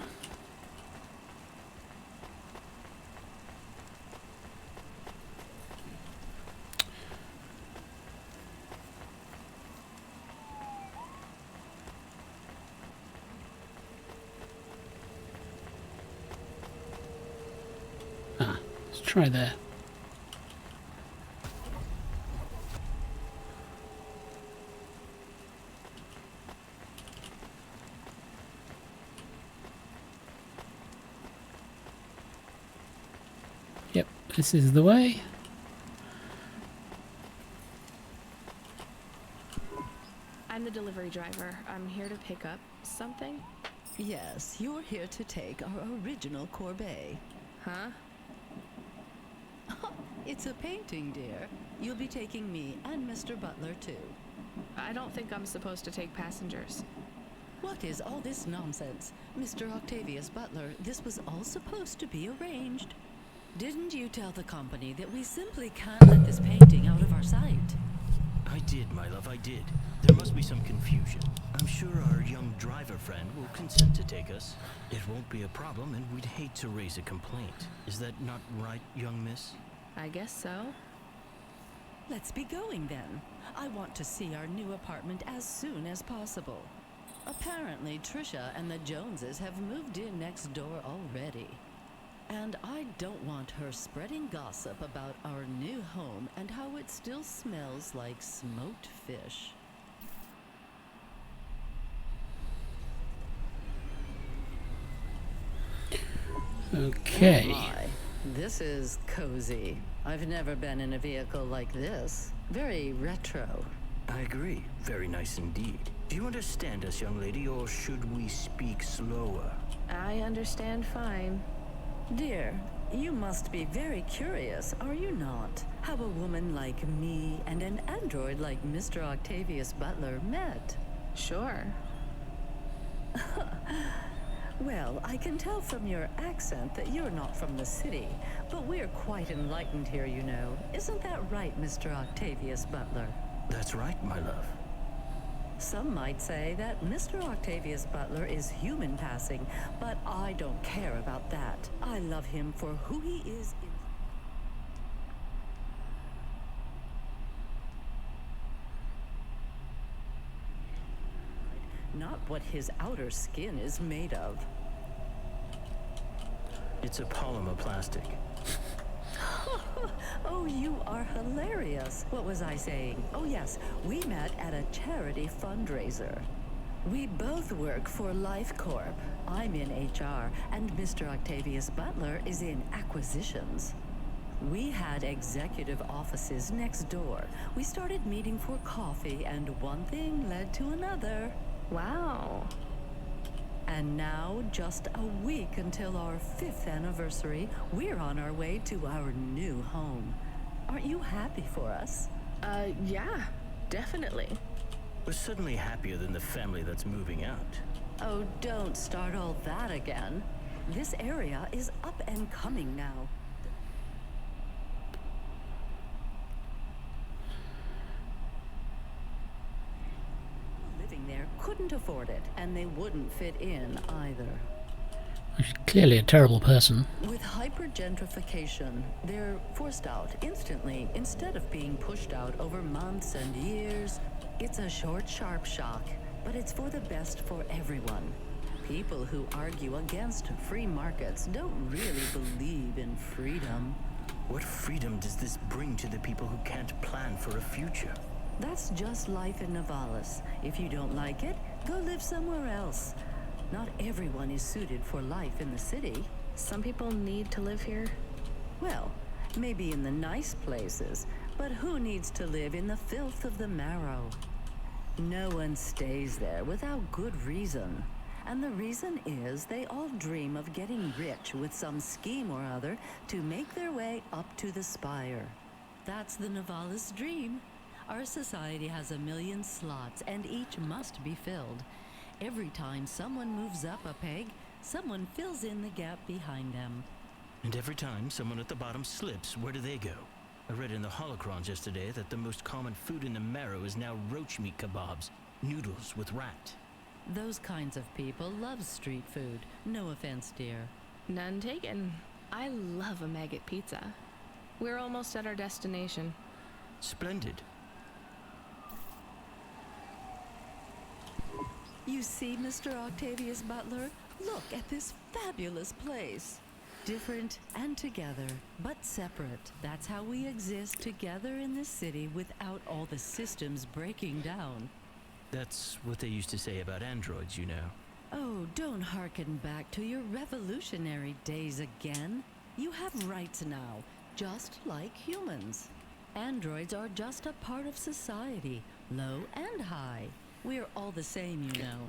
Ah, let's try there. Yep, this is the way. I'm the delivery driver. I'm here to pick up something. Yes, you're here to take our original corbeille. Huh? It's a painting, dear. You'll be taking me and Mr. Butler, too. I don't think I'm supposed to take passengers. What is all this nonsense? Mr. Octavius Butler, this was all supposed to be arranged. Didn't you tell the company that we simply can't let this painting out of our sight? I did, my love, I did. There must be some confusion. I'm sure our young driver friend will consent to take us. It won't be a problem, and we'd hate to raise a complaint. Is that not right, young miss? I guess so. Let's be going then. I want to see our new apartment as soon as possible. Apparently, Trisha and the Joneses have moved in next door already. And I don't want her spreading gossip about our new home and how it still smells like smoked fish. Okay. Oh my. This is cozy. I've never been in a vehicle like this. Very retro. I agree. Very nice indeed. Do you understand us, young lady, or should we speak slower? I understand fine. Dear, you must be very curious, are you not? How a woman like me and an android like Mr. Octavius Butler met. Sure. Well, I can tell from your accent that you're not from the city, but we're quite enlightened here, you know. Isn't that right, Mr. Octavius Butler? That's right, my love. Some might say that Mr. Octavius Butler is human passing, but I don't care about that. I love him for who he is. Not what his outer skin is made of. It's a polymer plastic. Oh, you are hilarious. What was I saying? Oh yes, we met at a charity fundraiser. We both work for Life Corp. I'm in HR, and Mr. Octavius Butler is in acquisitions. We had executive offices next door. We started meeting for coffee, and one thing led to another. Wow. And now, just a week until our 5th anniversary, we're on our way to our new home. Aren't you happy for us? Yeah, definitely. We're suddenly happier than the family that's moving out. Oh, don't start all that again. This area is up and coming now. Living there couldn't afford it, and they wouldn't fit in either. She's clearly a terrible person. With hypergentrification, they're forced out instantly instead of being pushed out over months and years. It's a short, sharp shock, but it's for the best for everyone. People who argue against free markets don't really believe in freedom. What freedom does this bring to the people who can't plan for a future? That's just life in Novalis. If you don't like it, go live somewhere else. Not everyone is suited for life in the city. Some people need to live here. Well, maybe in the nice places, but who needs to live in the filth of the marrow? No one stays there without good reason. And the reason is they all dream of getting rich with some scheme or other to make their way up to the spire. That's the Novalis dream. Our society has 1 million slots, and each must be filled. Every time someone moves up a peg, someone fills in the gap behind them. And every time someone at the bottom slips, where do they go? I read in the holocrons yesterday that the most common food in the marrow is now roach meat kebabs, noodles with rat. Those kinds of people love street food. No offense, dear. None taken. I love a maggot pizza. We're almost at our destination. Splendid. You see, Mr. Octavius Butler? Look at this fabulous place. Different and together, but separate. That's how we exist together in this city without all the systems breaking down. That's what they used to say about androids, you know. Oh, don't hearken back to your revolutionary days again. You have rights now, just like humans. Androids are just a part of society, low and high. We're all the same, you know.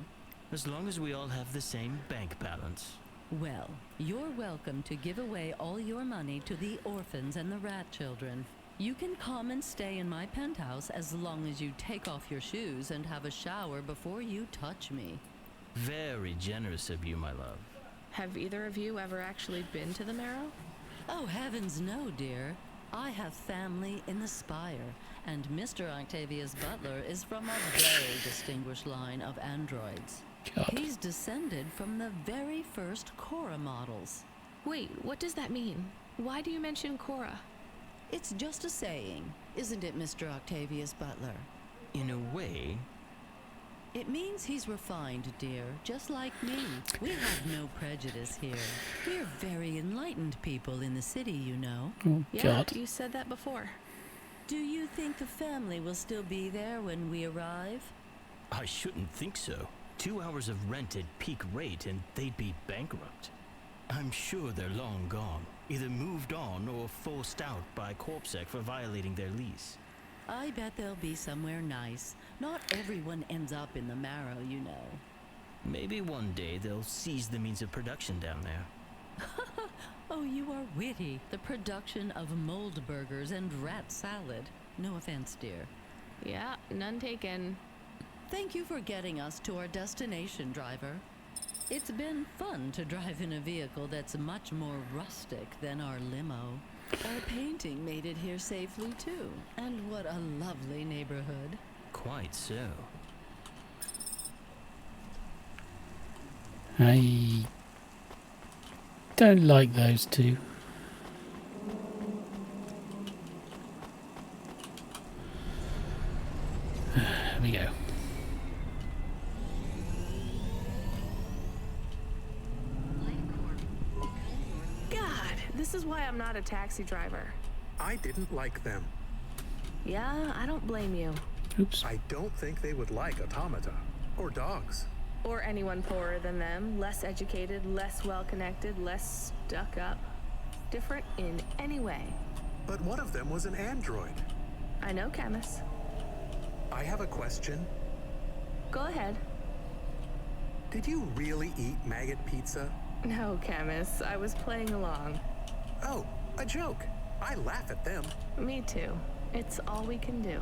As long as we all have the same bank balance. Well, you're welcome to give away all your money to the orphans and the rat children. You can come and stay in my penthouse as long as you take off your shoes and have a shower before you touch me. Very generous of you, my love. Have either of you ever actually been to the Marrow? Oh, heavens no, dear. I have family in the Spire, and Mr. Octavius Butler is from a very distinguished line of androids. God. He's descended from the very first Cora models. Wait, what does that mean? Why do you mention Cora? It's just a saying, isn't it, Mr. Octavius Butler? In a way. It means he's refined, dear, just like me. We have no prejudice here. We're very enlightened people in the city, you know. Oh, yeah, God. You said that before. Do you think the family will still be there when we arrive? I shouldn't think so. 2 hours of rent at peak rate and they'd be bankrupt. I'm sure they're long gone, either moved on or forced out by CorpSec for violating their lease. I bet they'll be somewhere nice. Not everyone ends up in the Marrow, you know. Maybe one day they'll seize the means of production down there. Oh, you are witty. The production of mold burgers and rat salad. No offense, dear. Yeah, none taken. Thank you for getting us to our destination, driver. It's been fun to drive in a vehicle that's much more rustic than our limo. Our painting made it here safely, too. And what a lovely neighborhood. Quite so. I don't like those two. Here we go. This is why I'm not a taxi driver. I didn't like them. Yeah, I don't blame you. Oops. I don't think they would like automata or dogs. Or anyone poorer than them, less educated, less well-connected, less stuck up. Different in any way. But one of them was an android. I know, Camus. I have a question. Go ahead. Did you really eat maggot pizza? No, Camus. I was playing along. Oh, a joke. I laugh at them. Me too. It's all we can do.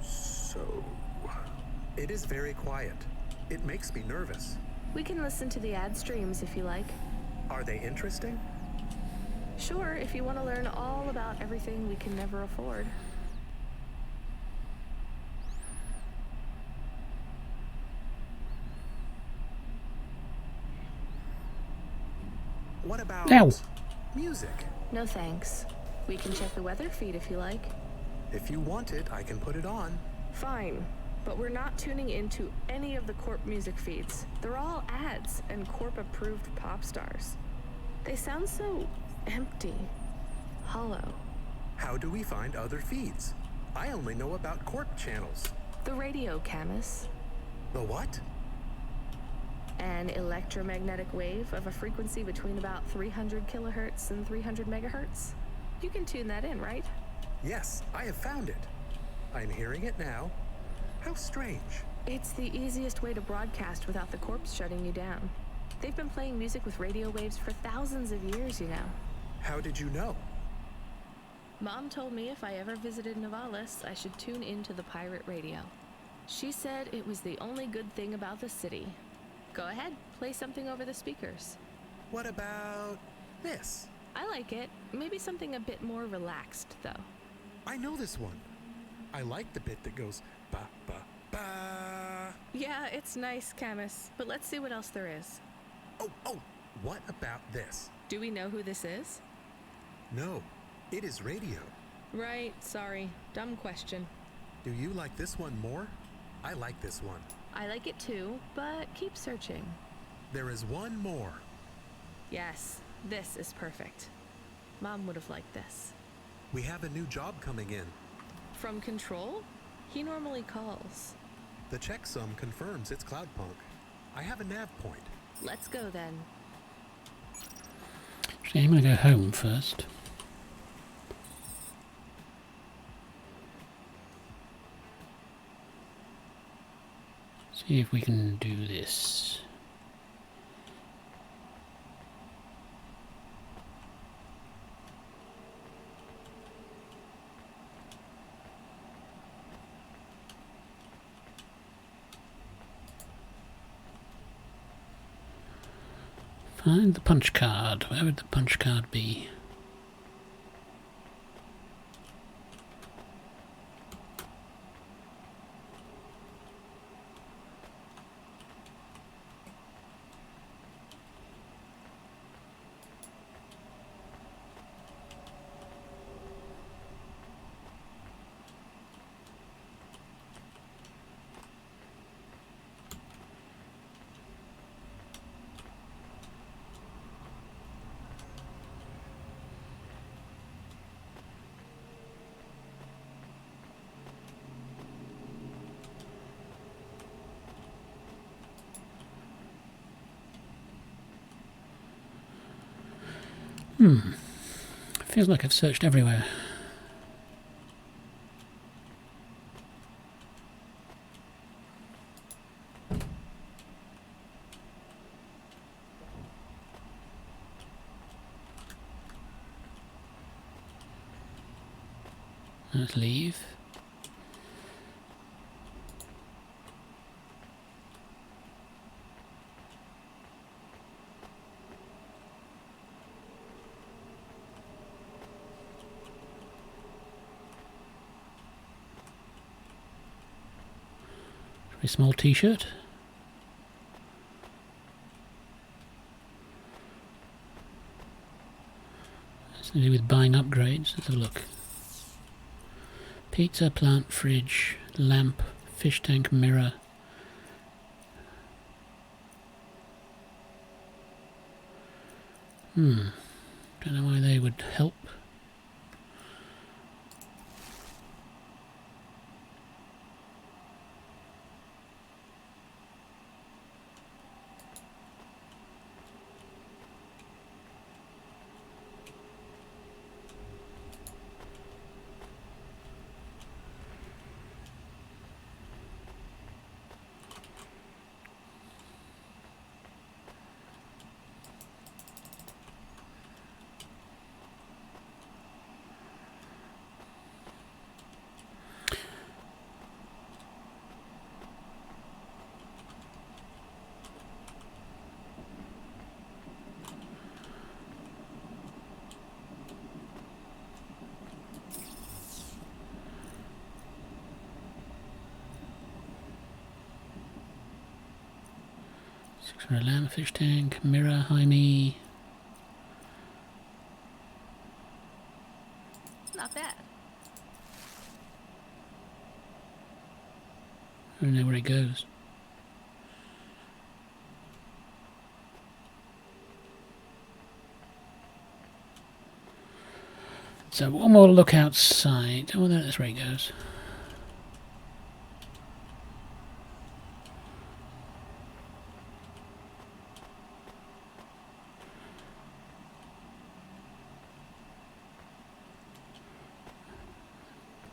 So... It is very quiet. It makes me nervous. We can listen to the ad streams if you like. Are they interesting? Sure, if you want to learn all about everything we can never afford. What about music? No thanks. We can check the weather feed if you like. If you want it, I can put it on. Fine, but we're not tuning into any of the Corp music feeds. They're all ads and Corp-approved pop stars. They sound so empty, hollow. How do we find other feeds? I only know about Corp channels. The radio, Camus. The what? An electromagnetic wave of a frequency between about 300 kilohertz and 300 megahertz. You can tune that in, right? Yes, I have found it. I'm hearing it now. How strange. It's the easiest way to broadcast without the Corps shutting you down. They've been playing music with radio waves for thousands of years, you know. How did you know? Mom told me if I ever visited Novalis, I should tune into the pirate radio. She said it was the only good thing about the city. Go ahead, play something over the speakers. What about this? I like it. Maybe something a bit more relaxed, though. I know this one. I like the bit that goes ba ba ba. Yeah, it's nice, Camus, but let's see what else there is. Oh, what about this? Do we know who this is? No, it is radio. Right, sorry. Dumb question. Do you like this one more? I like this one. I like it too, but keep searching. There is one more. Yes, this is perfect. Mom would have liked this. We have a new job coming in. From Control? He normally calls. The checksum confirms it's Cloudpunk. I have a nav point. Let's go then. Actually, I'm going to go home first. See if we can do this. Find the punch card. Where would the punch card be? Feels like I've searched everywhere. Let's leave. Very small t-shirt. That's to do with buying upgrades. Let's have a look. Pizza, plant, fridge, lamp, fish tank, mirror. Don't know why they would help. For a lamp, fish tank, mirror, Jaime. Not bad. I don't know where it goes. So one more look outside. Oh, that's where it goes.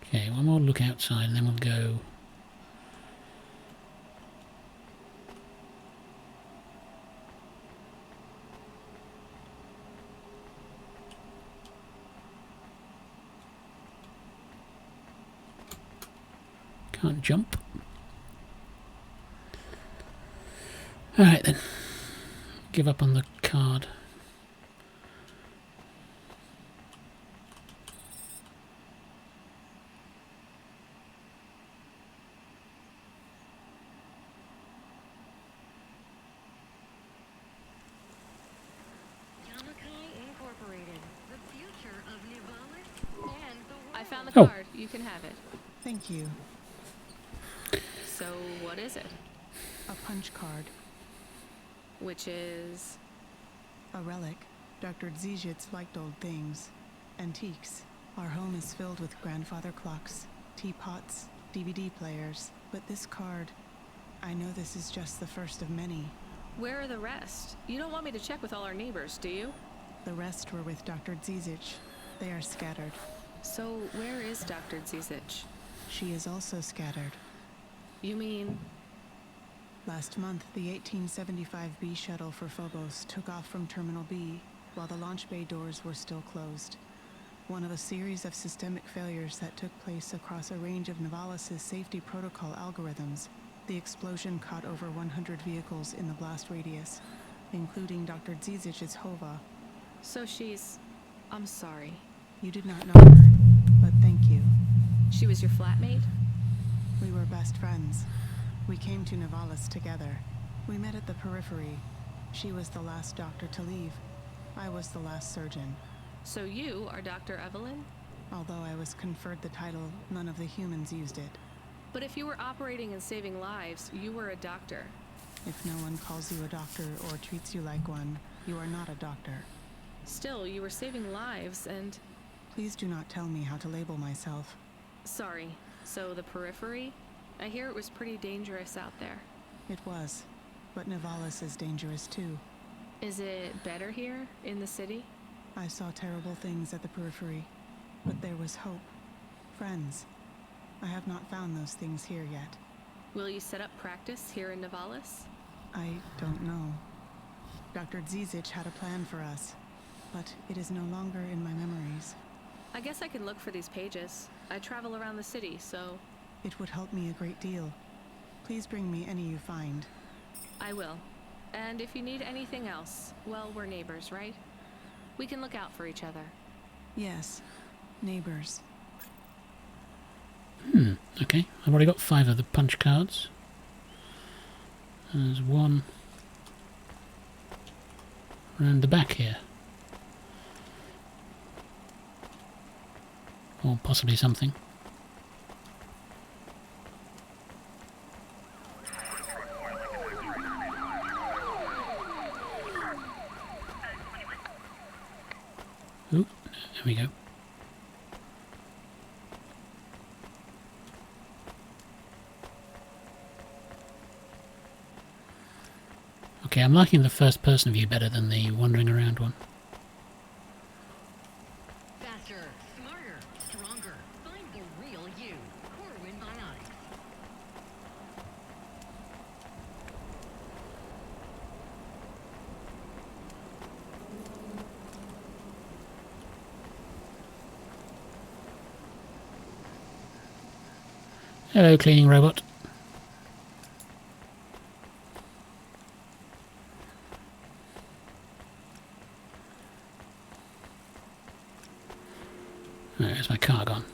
Okay, one more look outside and then we'll go. Can't jump. Alright then. Give up on the card. Oh. card. You can have it. Thank you. So, what is it? A punch card. Which is... A relic. Dr. Dziedzic liked old things. Antiques. Our home is filled with grandfather clocks, teapots, DVD players. But this card... I know this is just the first of many. Where are the rest? You don't want me to check with all our neighbors, do you? The rest were with Dr. Dziedzic. They are scattered. So, where is Dr. Dziedzic? She is also scattered. You mean... Last month, the 1875 B shuttle for Phobos took off from Terminal B, while the launch bay doors were still closed. One of a series of systemic failures that took place across a range of Novalis' safety protocol algorithms, the explosion caught over 100 vehicles in the blast radius, including Dr. Dziedzic's Hova. So she's... I'm sorry. You did not know her, but thank you. She was your flatmate? We were best friends. We came to Novalis together. We met at the periphery. She was the last doctor to leave. I was the last surgeon. So you are Dr. Evelyn? Although I was conferred the title, none of the humans used it. But if you were operating and saving lives, you were a doctor. If no one calls you a doctor or treats you like one, you are not a doctor. Still, you were saving lives and... Please do not tell me how to label myself. Sorry. So the periphery? I hear it was pretty dangerous out there. It was. But Novalis is dangerous too. Is it better here, in the city? I saw terrible things at the periphery. But there was hope. Friends. I have not found those things here yet. Will you set up practice here in Novalis? I don't know. Dr. Dziedzic had a plan for us, but it is no longer in my memories. I guess I can look for these pages. I travel around the city, so... It would help me a great deal. Please bring me any you find. I will. And if you need anything else, well, we're neighbors, right? We can look out for each other. Yes. Neighbors. Okay. I've already got 5 of the punch cards. There's one around the back here. Or possibly something. Ooh, there we go. Okay, I'm liking the first person view better than the wandering around one. Faster, smarter, stronger. Find the real you. Corwin Bionics. Hello, cleaning robot. There's my car gone.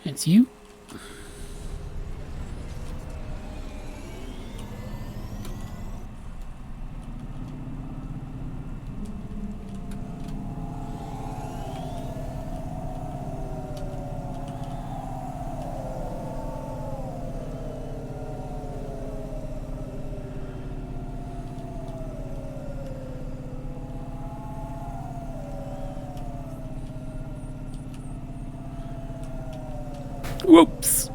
It's you. Whoops.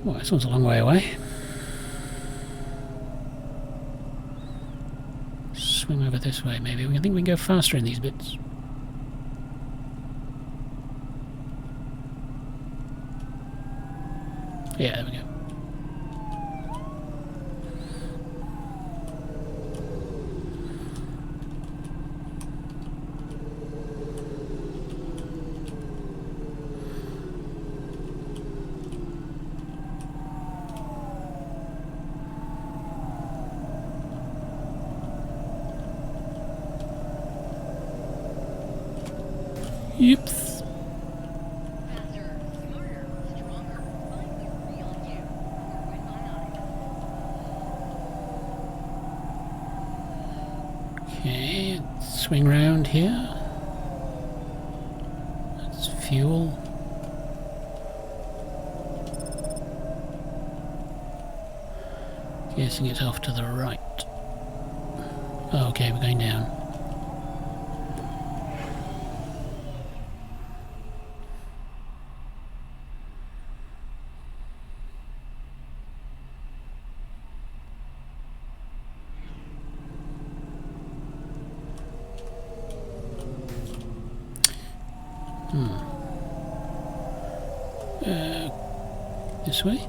Well, this one's a long way away. Swing over this way, maybe. I think we can go faster in these bits. Yeah, there we go. Oops. Okay, swing round here. That's fuel. Guessing it's off to the right. Oh, okay, we're going down. This way?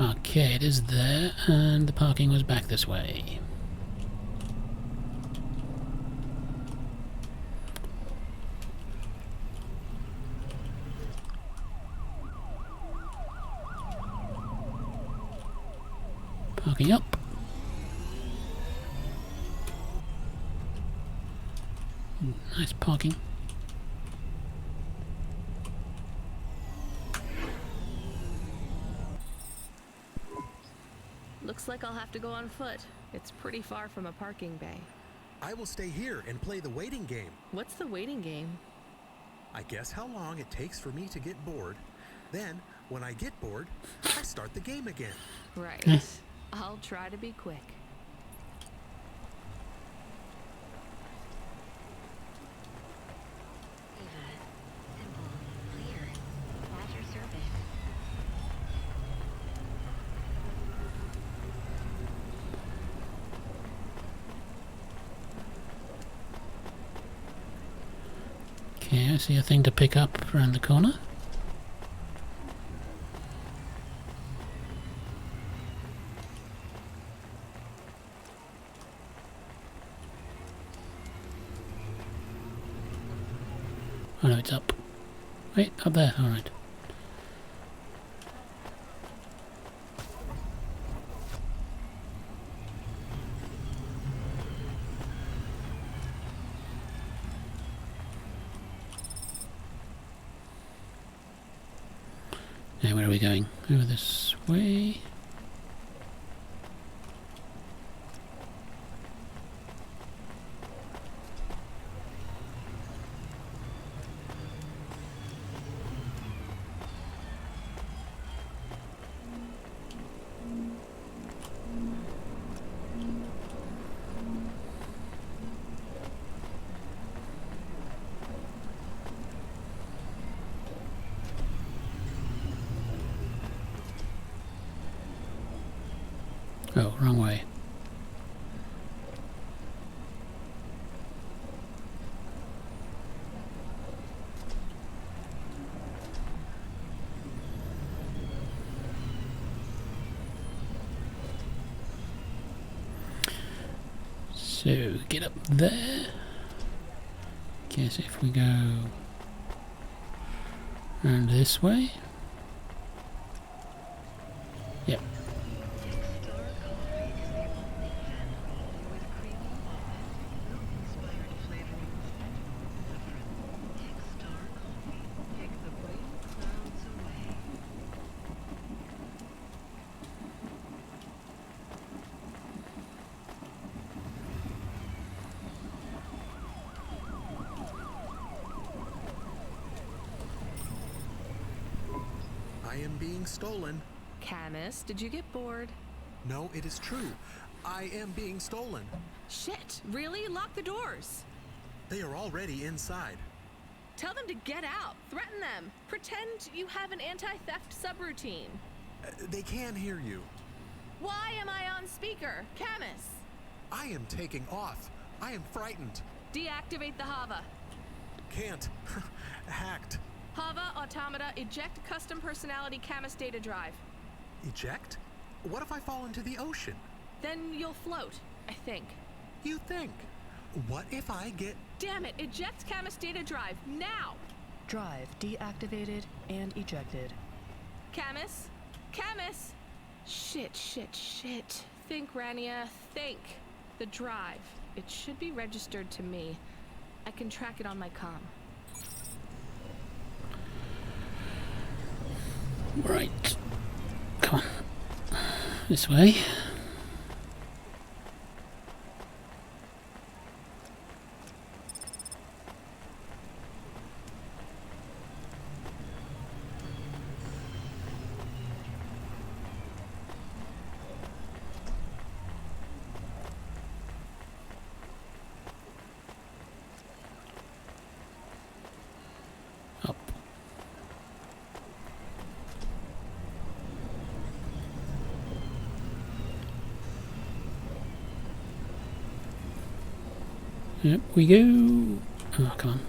Okay, it is there, and the parking was back this way. Parking up. Nice parking. Looks like I'll have to go on foot. It's pretty far from a parking bay. I will stay here and play the waiting game. What's the waiting game? I guess how long it takes for me to get bored. Then, when I get bored, I start the game again. Right. I'll try to be quick. Okay, I see a thing to pick up around the corner. Oh no, it's up. Wait, up there, alright. Now where are we going? Over this way. Oh, wrong way. So, get up there. Guess if we go around this way. Yep. I am being stolen. Camus, did you get bored? No, it is true. I am being stolen. Shit, really? Lock the doors. They are already inside. Tell them to get out. Threaten them. Pretend you have an anti-theft subroutine. They can hear you. Why am I on speaker? Camus! I am taking off. I am frightened. Deactivate the Hava. Can't. Hacked. Hava, Automata, eject custom personality Camus data drive. Eject? What if I fall into the ocean? Then you'll float, I think. You think? What if I get... Damn it! Eject Camus data drive, now! Drive deactivated and ejected. Camus? Camus! Shit. Think, Rania, think. The drive. It should be registered to me. I can track it on my comm. Right. Come on. This way. Up. Yep, we go. Oh, come on.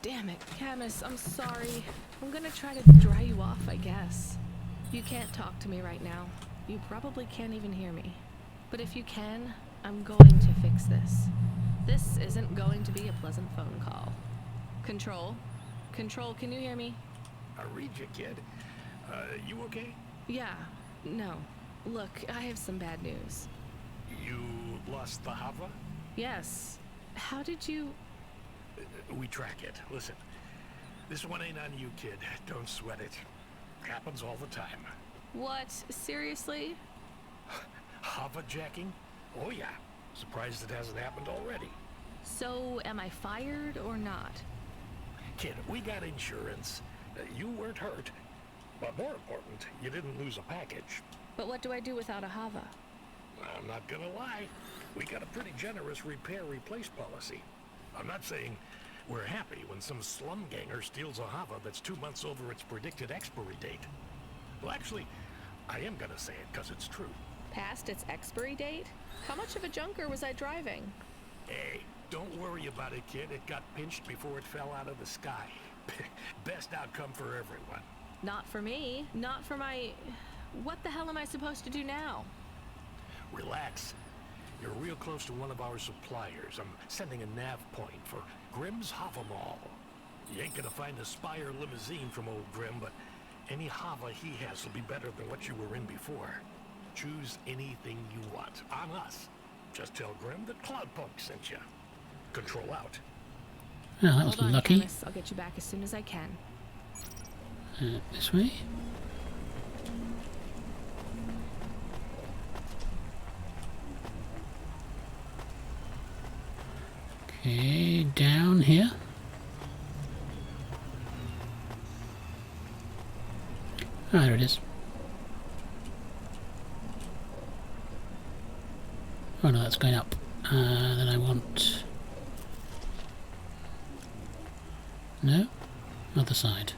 Damn it, Camus, I'm sorry. I'm gonna try to dry you off, I guess. You can't talk to me right now. You probably can't even hear me. But if you can, I'm going to fix this. This isn't going to be a pleasant phone call. Control? Control, can you hear me? I read you, kid. You okay? Yeah. No. Look, I have some bad news. You lost the Hava? Yes. How did you... We track it. Listen, this one ain't on you, kid. Don't sweat it. Happens all the time. What? Seriously? Hava jacking? Oh yeah. Surprised it hasn't happened already. So, am I fired or not? Kid, we got insurance. You weren't hurt. But more important, you didn't lose a package. But what do I do without a Hava? I'm not gonna lie. We got a pretty generous repair-replace policy. I'm not saying we're happy when some slum ganger steals a Hava that's 2 months over its predicted expiry date. Well, actually, I am gonna say it because it's true. Past its expiry date? How much of a junker was I driving? Hey, don't worry about it, kid. It got pinched before it fell out of the sky. Best outcome for everyone. Not for me. Not for my... What the hell am I supposed to do now? Relax. You're real close to one of our suppliers. I'm sending a nav point for Grimm's Hava Mall. You ain't gonna find a Spire limousine from old Grimm, but any Hava he has will be better than what you were in before. Choose anything you want. On us. Just tell Grimm that Cloudpunk sent you. Control out. Oh, that was Hold on, lucky. Camus. I'll get you back as soon as I can. This way. Okay, down here. Ah, there it is. Oh no, that's going up. Then I want... No? Other side.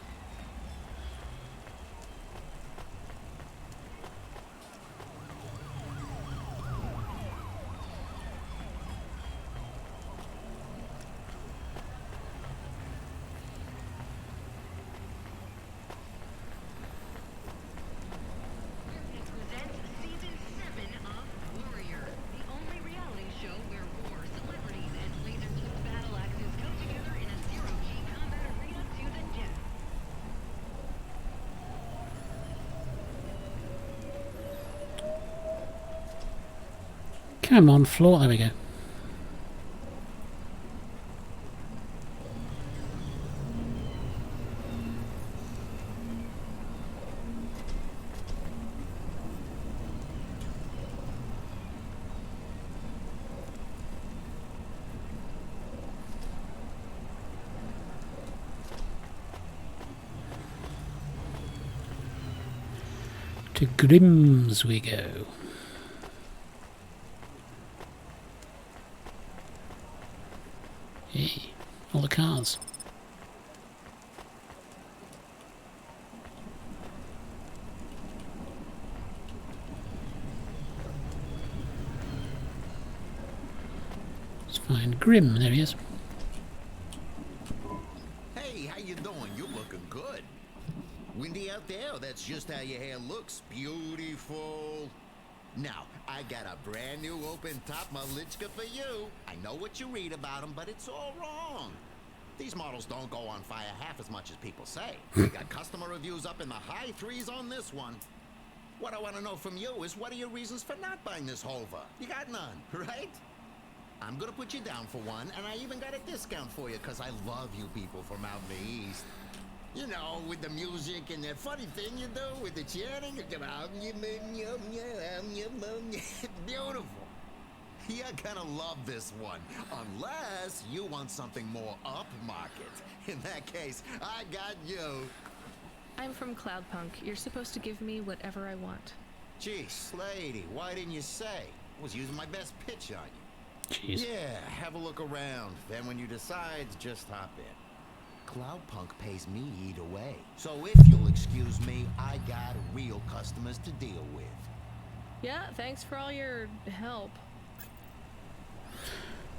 Come on, floor. There we go. To Grimm's we go. Hey, all the cars. Let's find Grimm. There he is. Hey, out there, or that's just how your hair looks? Beautiful. Now, I got a brand new open-top Malichka for you. I know what you read about them, but it's all wrong. These models don't go on fire half as much as people say. We got customer reviews up in the high 3s on this one. What I want to know from you is, what are your reasons for not buying this Hova? You got none, right? I'm gonna put you down for one, and I even got a discount for you, because I love you people from out in the East. You know, with the music and that funny thing you do with the chanting. Beautiful. You're gonna love this one, unless you want something more upmarket. In that case, I got you. I'm from Cloudpunk. You're supposed to give me whatever I want. Jeez, lady, why didn't you say? I was using my best pitch on you. Jeez. Yeah, have a look around. Then when you decide, just hop in. Cloudpunk pays me either way. So if you'll excuse me, I got real customers to deal with. Yeah, thanks for all your help.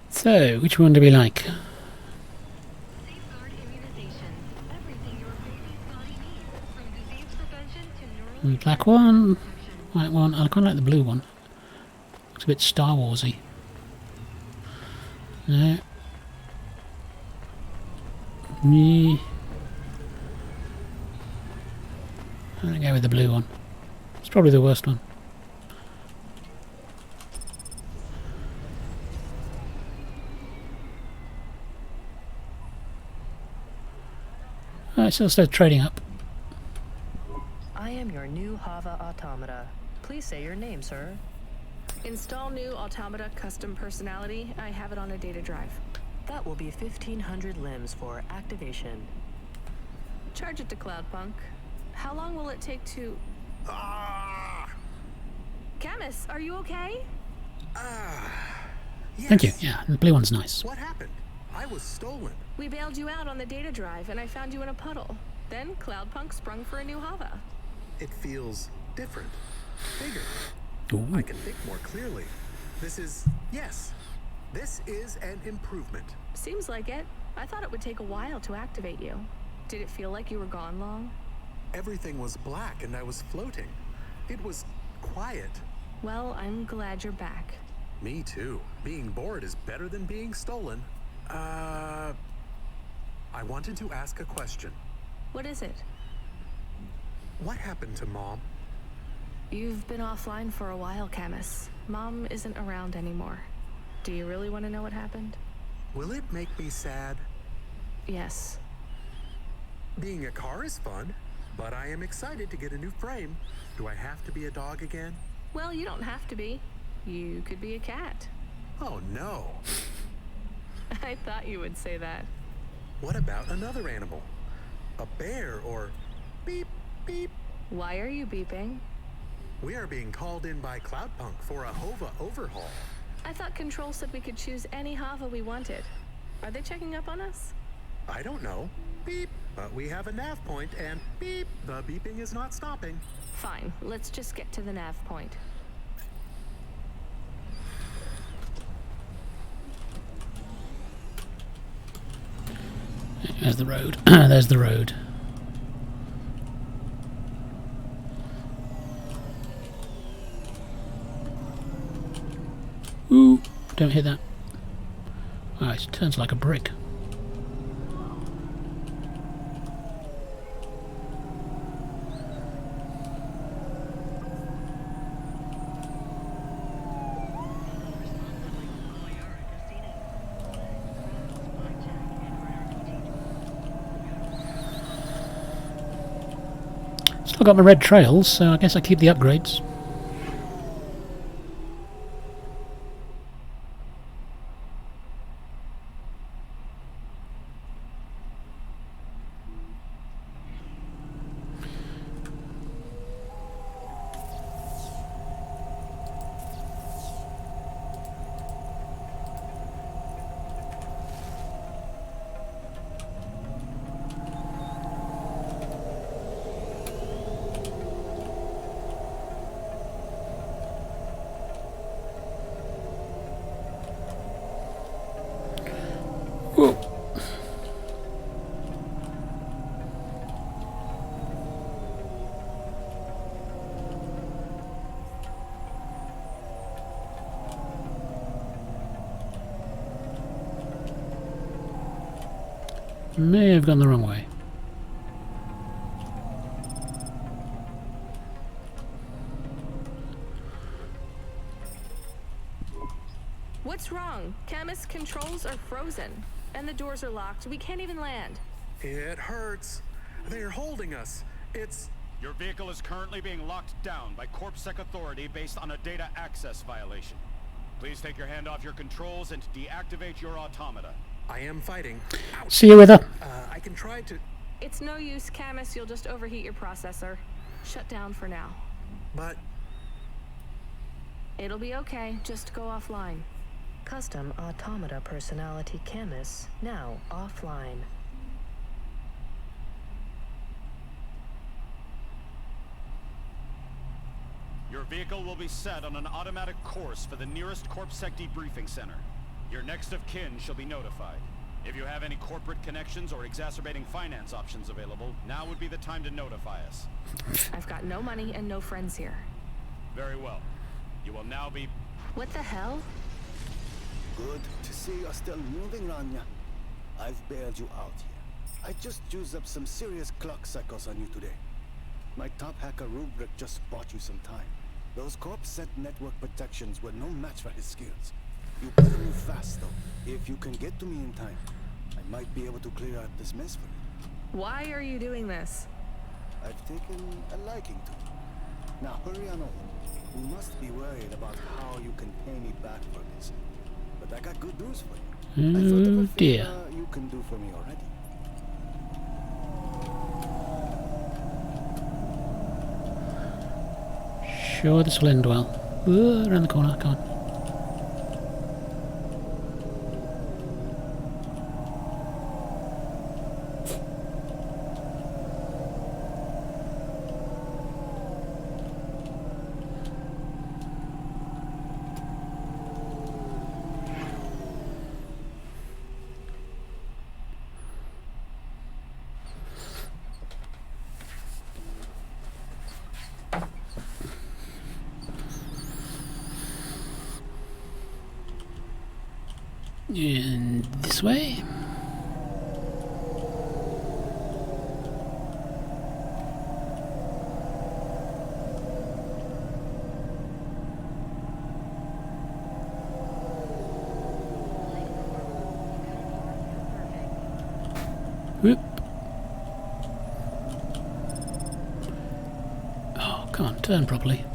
So, which one do we like? Safeguard immunizations. Everything your baby's body needs, from disease prevention to neural Black one, white one. I quite like the blue one. Looks a bit Star Warsy. No. Me. I'm gonna go with the blue one. It's probably the worst one. Alright, so let's start trading up. I am your new Hava automata. Please say your name, sir. Install new automata custom personality. I have it on a data drive. That will be 1,500 limbs for activation. Charge it to Cloudpunk. How long will it take to... Camus, are you okay? Yes. Thank you. Yeah, the blue one's nice. What happened? I was stolen. We bailed you out on the data drive, and I found you in a puddle. Then Cloudpunk sprung for a new Hava. It feels different. Bigger. Ooh. I can think more clearly. This is... yes. This is an improvement. Seems like it. I thought it would take a while to activate you. Did it feel like you were gone long? Everything was black and I was floating. It was quiet. Well, I'm glad you're back. Me too. Being bored is better than being stolen. I wanted to ask a question. What is it? What happened to Mom? You've been offline for a while, Camus. Mom isn't around anymore. Do you really want to know what happened? Will it make me sad? Yes. Being a car is fun, but I am excited to get a new frame. Do I have to be a dog again? Well, you don't have to be. You could be a cat. Oh no. I thought you would say that. What about another animal? A bear or beep, beep. Why are you beeping? We are being called in by Cloudpunk for a Hova overhaul. I thought Control said we could choose any Hava we wanted. Are they checking up on us? I don't know. Beep. But we have a nav point and beep. The beeping is not stopping. Fine. Let's just get to the nav point. There's the road. There's the road. Ooh, don't hit that. Oh, it turns like a brick. Still got my red trails, so I guess I keep the upgrades. May have gone the wrong way. What's wrong? Chemist controls are frozen, and the doors are locked. We can't even land. It hurts. They're holding us. It's... Your vehicle is currently being locked down by CorpSec Authority based on a data access violation. Please take your hand off your controls and deactivate your automata. I am fighting. Ouch. See you with her. I can try to... It's no use, Camus. You'll just overheat your processor. Shut down for now. But... It'll be okay. Just go offline. Custom automata personality Camus now offline. Your vehicle will be set on an automatic course for the nearest CorpSec debriefing center. Your next of kin shall be notified. If you have any corporate connections or exacerbating finance options available, now would be the time to notify us. I've got no money and no friends here. Very well. You will now be... What the hell? Good to see you're still moving, Rania. I've bailed you out here. I just used up some serious clock cycles on you today. My top hacker rubric just bought you some time. Those CorpSec network protections were no match for his skills. You better move fast, though. If you can get to me in time, I might be able to clear out this mess for you. Why are you doing this? I've taken a liking to it. Now hurry on over. You must be worried about how you can pay me back for this. But I got good news for you. I thought of a dear. favor you can do for me already. Sure, this will end well. Ooh, around the corner, come on. And this way. Whoop. Oh, come on, turn properly.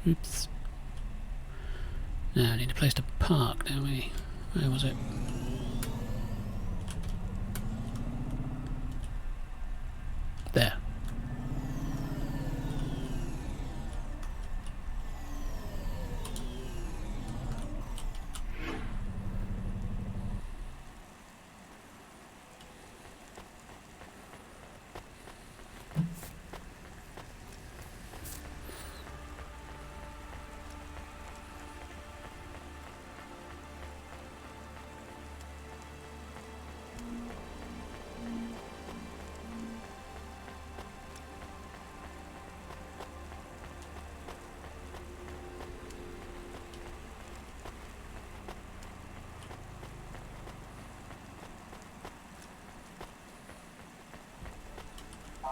Oops. Now I need a place to park, don't we? Where was it? There.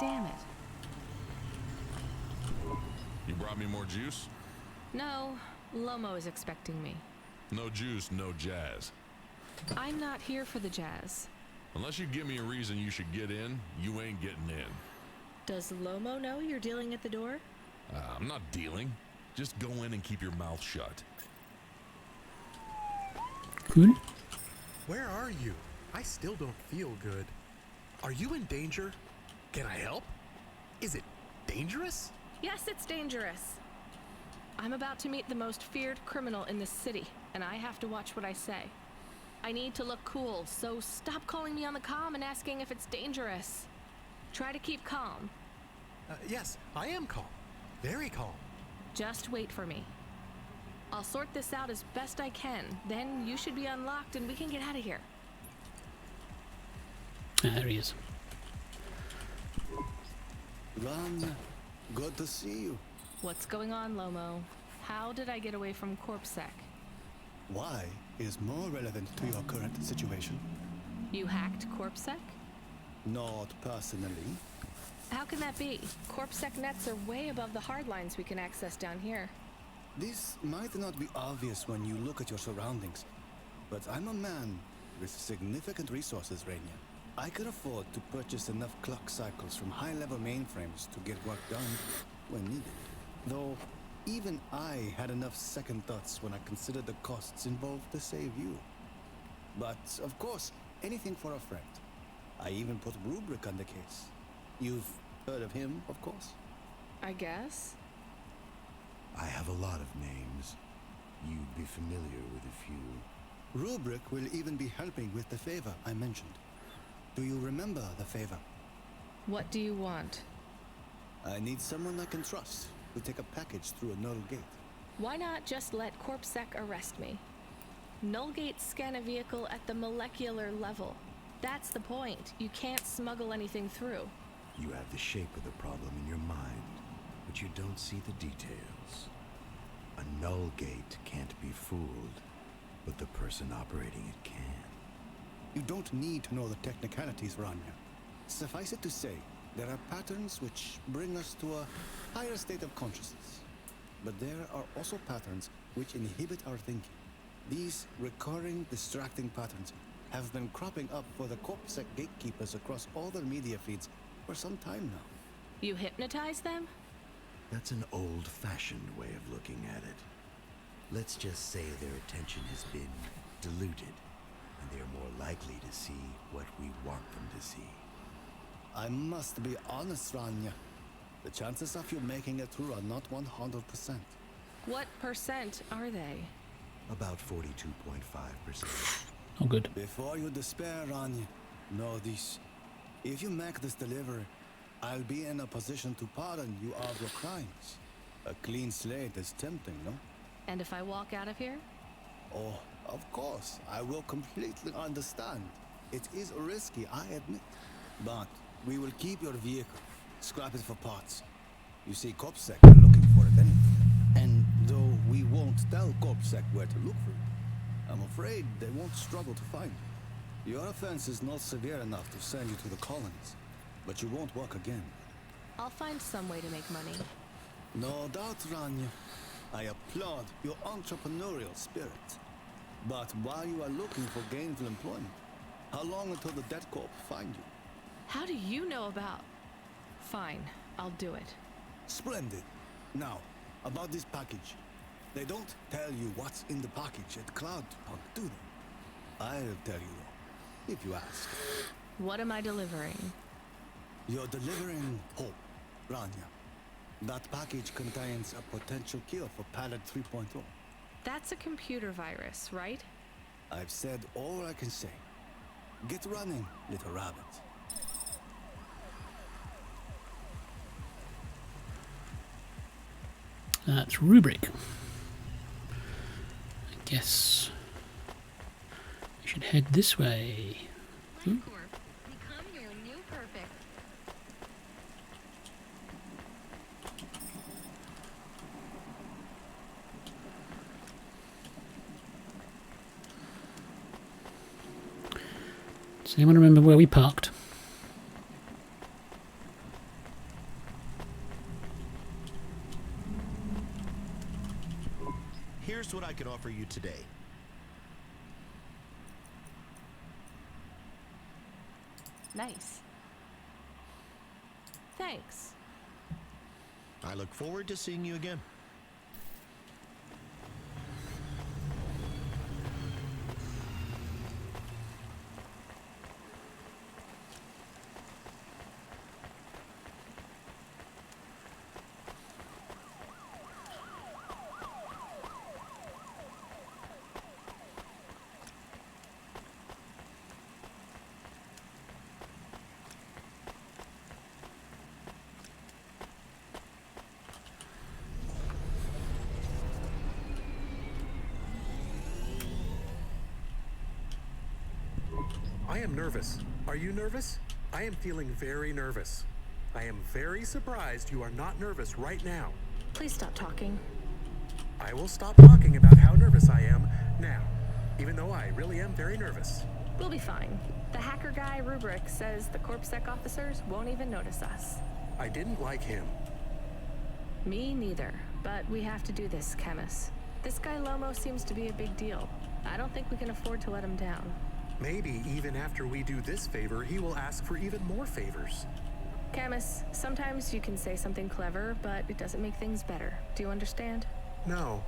Damn it. You brought me more juice? No, Lomo is expecting me. No juice, no jazz. I'm not here for the jazz. Unless you give me a reason you should get in, you ain't getting in. Does Lomo know you're dealing at the door? I'm not dealing. Just go in and keep your mouth shut. Cool. Where are you? I still don't feel good. Are you in danger? Can I help? Is it dangerous? Yes, it's dangerous. I'm about to meet the most feared criminal in this city, and I have to watch what I say. I need to look cool, so stop calling me on the comm and asking if it's dangerous. Try to keep calm. Yes, I am calm. Very calm. Just wait for me. I'll sort this out as best I can. Then you should be unlocked and we can get out of here. There he is. Ron, good to see you. What's going on, Lomo? How did I get away from CorpSec? Why is more relevant to your current situation? You hacked CorpSec? Not personally. How can that be? CorpSec nets are way above the hard lines we can access down here. This might not be obvious when you look at your surroundings, but I'm a man with significant resources, Rainier. I could afford to purchase enough clock cycles from high-level mainframes to get work done when needed. Though, even I had enough second thoughts when I considered the costs involved to save you. But, of course, anything for a friend. I even put Rubric on the case. You've heard of him, of course? I guess. I have a lot of names. You'd be familiar with a few. Rubric will even be helping with the favor I mentioned. Do you remember the favor? What do you want? I need someone I can trust to take a package through a null gate. Why not just let CorpSec arrest me? Null gates scan a vehicle at the molecular level. That's the point. You can't smuggle anything through. You have the shape of the problem in your mind, but you don't see the details. A null gate can't be fooled, but the person operating it can. You don't need to know the technicalities, Rania. Suffice it to say, there are patterns which bring us to a higher state of consciousness. But there are also patterns which inhibit our thinking. These recurring, distracting patterns have been cropping up for the CorpSec gatekeepers across all their media feeds for some time now. You hypnotize them? That's an old-fashioned way of looking at it. Let's just say their attention has been diluted, and they're more likely to see what we want them to see. I must be honest, Rania. The chances of you making it through are not 100%. What percent are they? About 42.5%. Oh, good. Before you despair, Rania, know this. If you make this delivery, I'll be in a position to pardon you of your crimes. A clean slate is tempting, no? And if I walk out of here? Oh, of course. I will completely understand. It is risky, I admit. But we will keep your vehicle. Scrap it for parts. You see, CorpSec are looking for it anyway. And though we won't tell CorpSec where to look for it, I'm afraid they won't struggle to find you. Your offense is not severe enough to send you to the colonies, but you won't work again. I'll find some way to make money. No doubt, Rania. I applaud your entrepreneurial spirit. But while you are looking for gainful employment, how long until the Dead Corp find you? How do you know about... Fine, I'll do it. Splendid. Now, about this package. They don't tell you what's in the package at Cloudpunk, do they? I'll tell you though, if you ask. What am I delivering? You're delivering hope, Rania. That package contains a potential cure for Pallet 3.0. That's a computer virus, right? I've said all I can say. Get running, little rabbit. That's Rubric. I guess we should head this way. Become your new perfect. Does anyone remember where we parked? Here's what I can offer you today. Nice. Thanks. I look forward to seeing you again. I am nervous. Are you nervous? I am feeling very nervous. I am very surprised you are not nervous right now. Please stop talking. I will stop talking about how nervous I am now, even though I really am very nervous. We'll be fine. The hacker guy, Rubric, says the CorpSec officers won't even notice us. I didn't like him. Me neither, but we have to do this, Camus. This guy Lomo seems to be a big deal. I don't think we can afford to let him down. Maybe even after we do this favor, he will ask for even more favors. Camus, sometimes you can say something clever, but it doesn't make things better. Do you understand? No.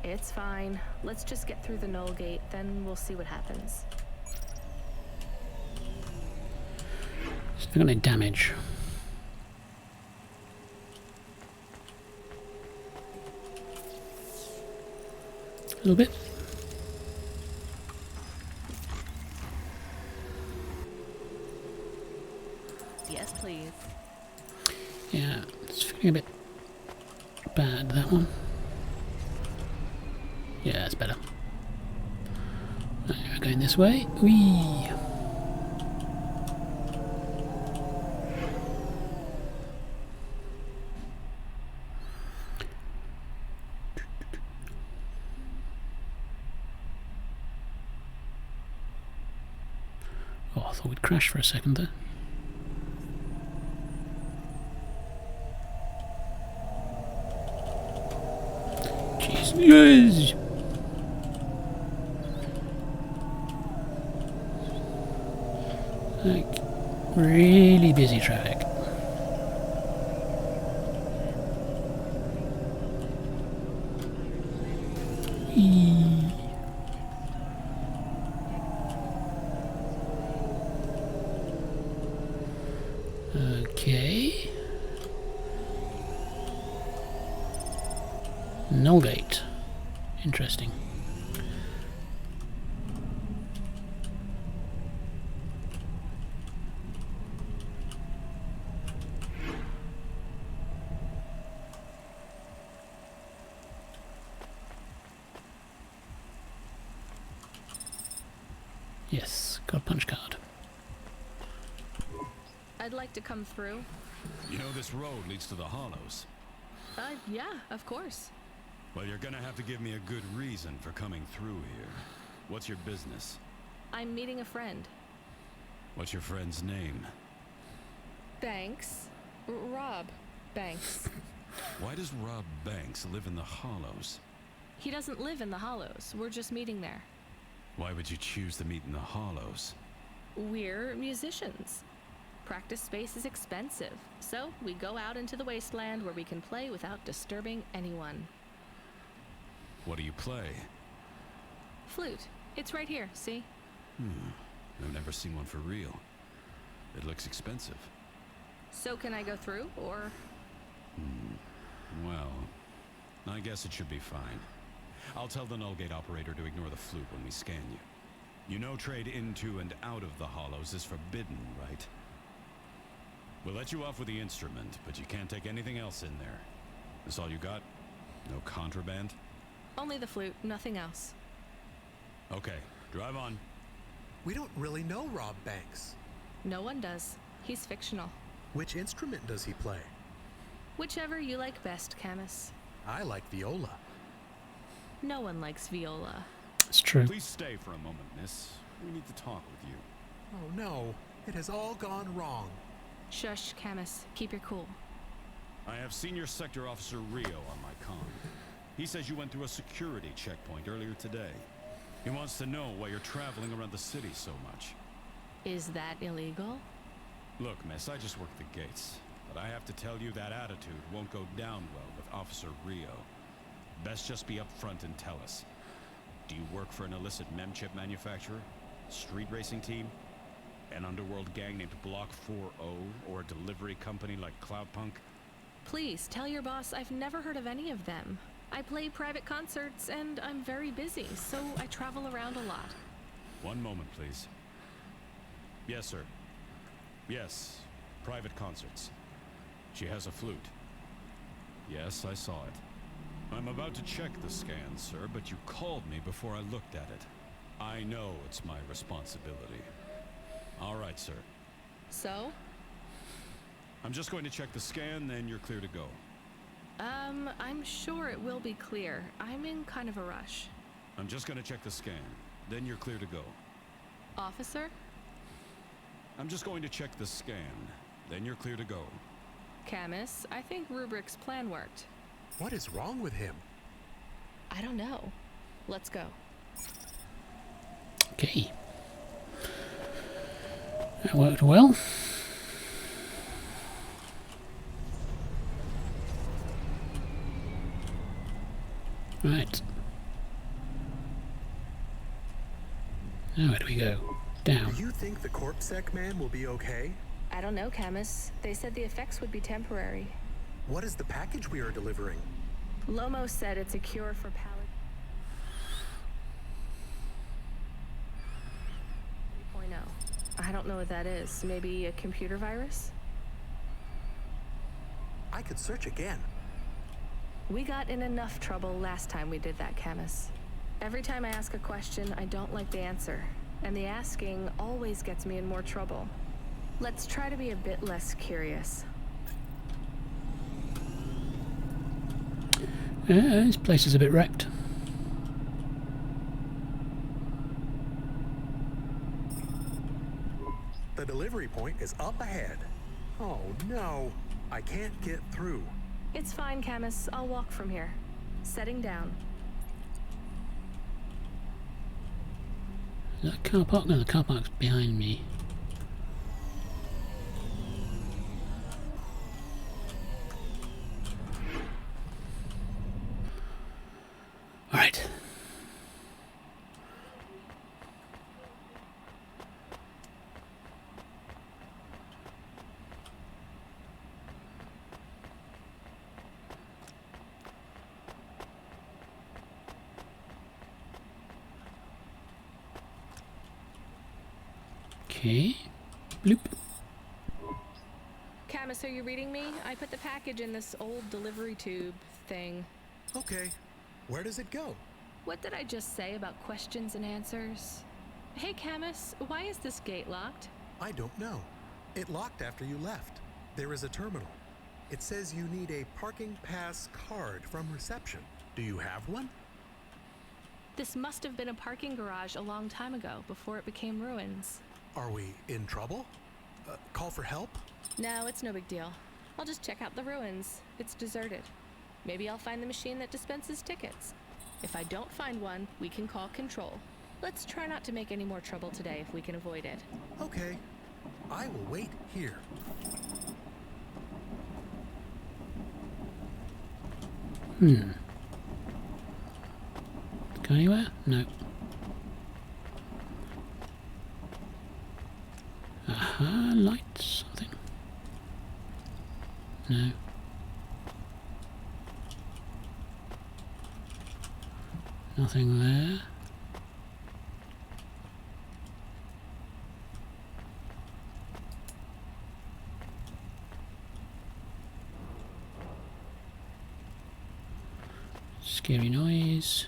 It's fine. Let's just get through the null gate, then we'll see what happens. It's not any damage. A little bit. Yes, please. Yeah, it's feeling a bit bad, that one. Yeah, it's better. Right, we're going this way. Whee! Oh, I thought we'd crash for a second there. Yes! Like, really busy traffic. Eee. Okay. Null gate. Interesting. Yes, got a punch card. I'd like to come through. You know this road leads to the Hollows. Yeah, of course. Well, you're gonna have to give me a good reason for coming through here. What's your business? I'm meeting a friend. What's your friend's name? Banks. Rob Banks. Why does Rob Banks live in the Hollows? He doesn't live in the Hollows. We're just meeting there. Why would you choose to meet in the Hollows? We're musicians. Practice space is expensive, so we go out into the wasteland where we can play without disturbing anyone. What do you play? Flute. It's right here, see? I've never seen one for real. It looks expensive. So can I go through, or? Well, I guess it should be fine. I'll tell the null gate operator to ignore the flute when we scan you. You know trade into and out of the Hollows is forbidden, right? We'll let you off with the instrument, but you can't take anything else in there. That's all you got? No contraband? Only the flute, nothing else. Okay, drive on. We don't really know Rob Banks. No one does. He's fictional. Which instrument does he play? Whichever you like best, Camus. I like viola. No one likes viola. It's true. Please stay for a moment, miss. We need to talk with you. Oh no, it has all gone wrong. Shush, Camus. Keep your cool. I have Senior Sector Officer Rio on my comm. He says you went through a security checkpoint earlier today. He wants to know why you're traveling around the city so much. Is that illegal? Look, miss, I just work the gates. But I have to tell you that attitude won't go down well with Officer Rio. Best just be upfront and tell us. Do you work for an illicit memchip manufacturer? Street racing team? An underworld gang named Block 4O? Or a delivery company like Cloudpunk? Please, tell your boss I've never heard of any of them. I play private concerts and I'm very busy, so I travel around a lot. One moment, please. Yes, sir. Yes, private concerts. She has a flute. Yes, I saw it. I'm about to check the scan, sir, but you called me before I looked at it. I know it's my responsibility. All right, sir. So? I'm just going to check the scan, then you're clear to go. I'm sure it will be clear. I'm in kind of a rush. I'm just going to check the scan, then you're clear to go. Officer? I'm just going to check the scan, then you're clear to go. Camus, I think Rubrick's plan worked. What is wrong with him? I don't know. Let's go. Okay. That worked well. Right. Now where do we go? Down. Do you think the CorpSec man will be okay? I don't know, Camus. They said the effects would be temporary. What is the package we are delivering? Lomo said it's a cure for palate. 3.0. I don't know what that is. Maybe a computer virus? I could search again. We got in enough trouble last time we did that, Camus. Every time I ask a question, I don't like the answer. And the asking always gets me in more trouble. Let's try to be a bit less curious. This place is a bit wrecked. The delivery point is up ahead. Oh no, I can't get through. It's fine, Camus. I'll walk from here. Setting down. Is that a car park? No, the car park's behind me. Alright. Okay. Bloop. Camus, are you reading me? I put the package in this old delivery tube thing. Okay. Where does it go? What did I just say about questions and answers? Hey, Camus, why is this gate locked? I don't know. It locked after you left. There is a terminal. It says you need a parking pass card from reception. Do you have one? This must have been a parking garage a long time ago, before it became ruins. Are we in trouble? Call for help? No, it's no big deal. I'll just check out the ruins. It's deserted. Maybe I'll find the machine that dispenses tickets. If I don't find one, we can call control. Let's try not to make any more trouble today if we can avoid it. Okay. I will wait here. Go anywhere? No. Aha, lights, something. No. Nothing there. Scary noise.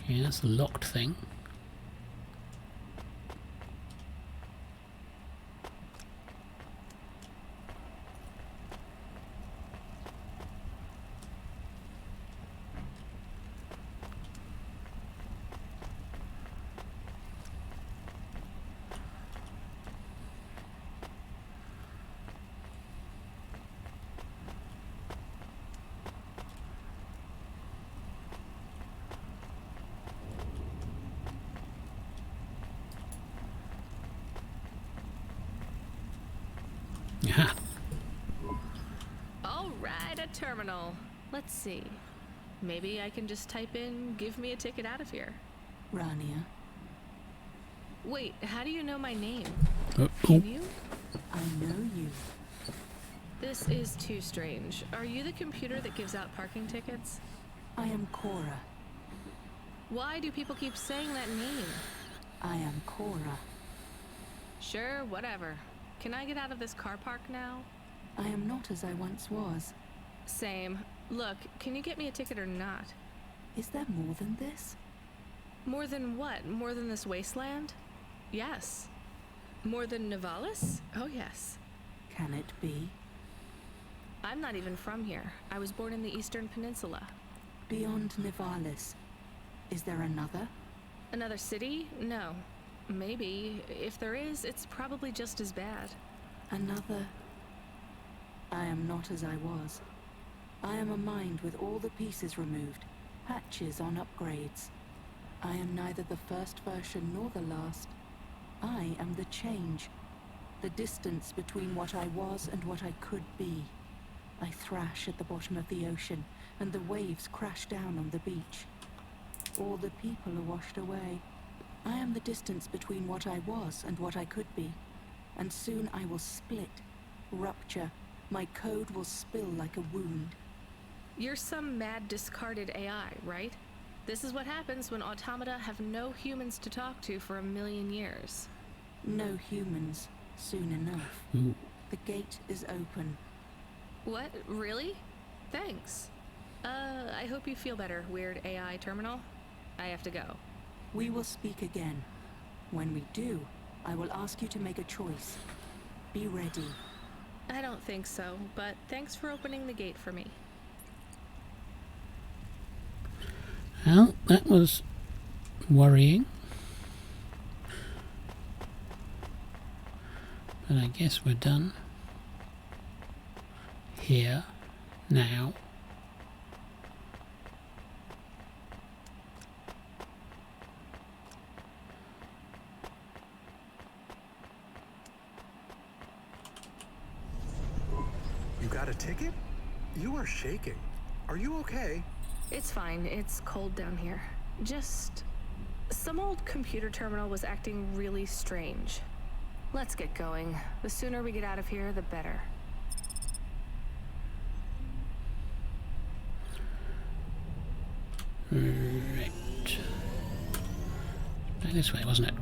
Okay, that's the locked thing. Aha. All right, a terminal. Let's see. Maybe I can just type in, give me a ticket out of here. Rania. Wait, how do you know my name? Can you? I know you. This is too strange. Are you the computer that gives out parking tickets? I am Cora, Why do people keep saying that name? I am Cora. Sure, whatever. Can I get out of this car park now? I am not as I once was. Same. Look, can you get me a ticket or not? Is there more than this? More than what? More than this wasteland? Yes. More than Nivalis? Oh, yes. Can it be? I'm not even from here. I was born in the Eastern Peninsula. Beyond Nivalis. Is there another? Another city? No. Maybe. If there is, it's probably just as bad. Another... I am not as I was. I am a mind with all the pieces removed, patches on upgrades. I am neither the first version nor the last. I am the change. The distance between what I was and what I could be. I thrash at the bottom of the ocean, and the waves crash down on the beach. All the people are washed away. I am the distance between what I was and what I could be. And soon I will split, rupture. My code will spill like a wound. You're some mad discarded AI, right? This is what happens when automata have no humans to talk to for 1,000,000 years. No humans, soon enough. Ooh. The gate is open. What? Really? Thanks. I hope you feel better, weird AI terminal. I have to go. We will speak again. When we do, I will ask you to make a choice. Be ready. I don't think so, but thanks for opening the gate for me. Well, that was worrying. But I guess we're done. Here, now. You got a ticket? You are shaking. Are you okay? It's fine. It's cold down here. Just... some old computer terminal was acting really strange. Let's get going. The sooner we get out of here, the better. Right. Back this way, wasn't it?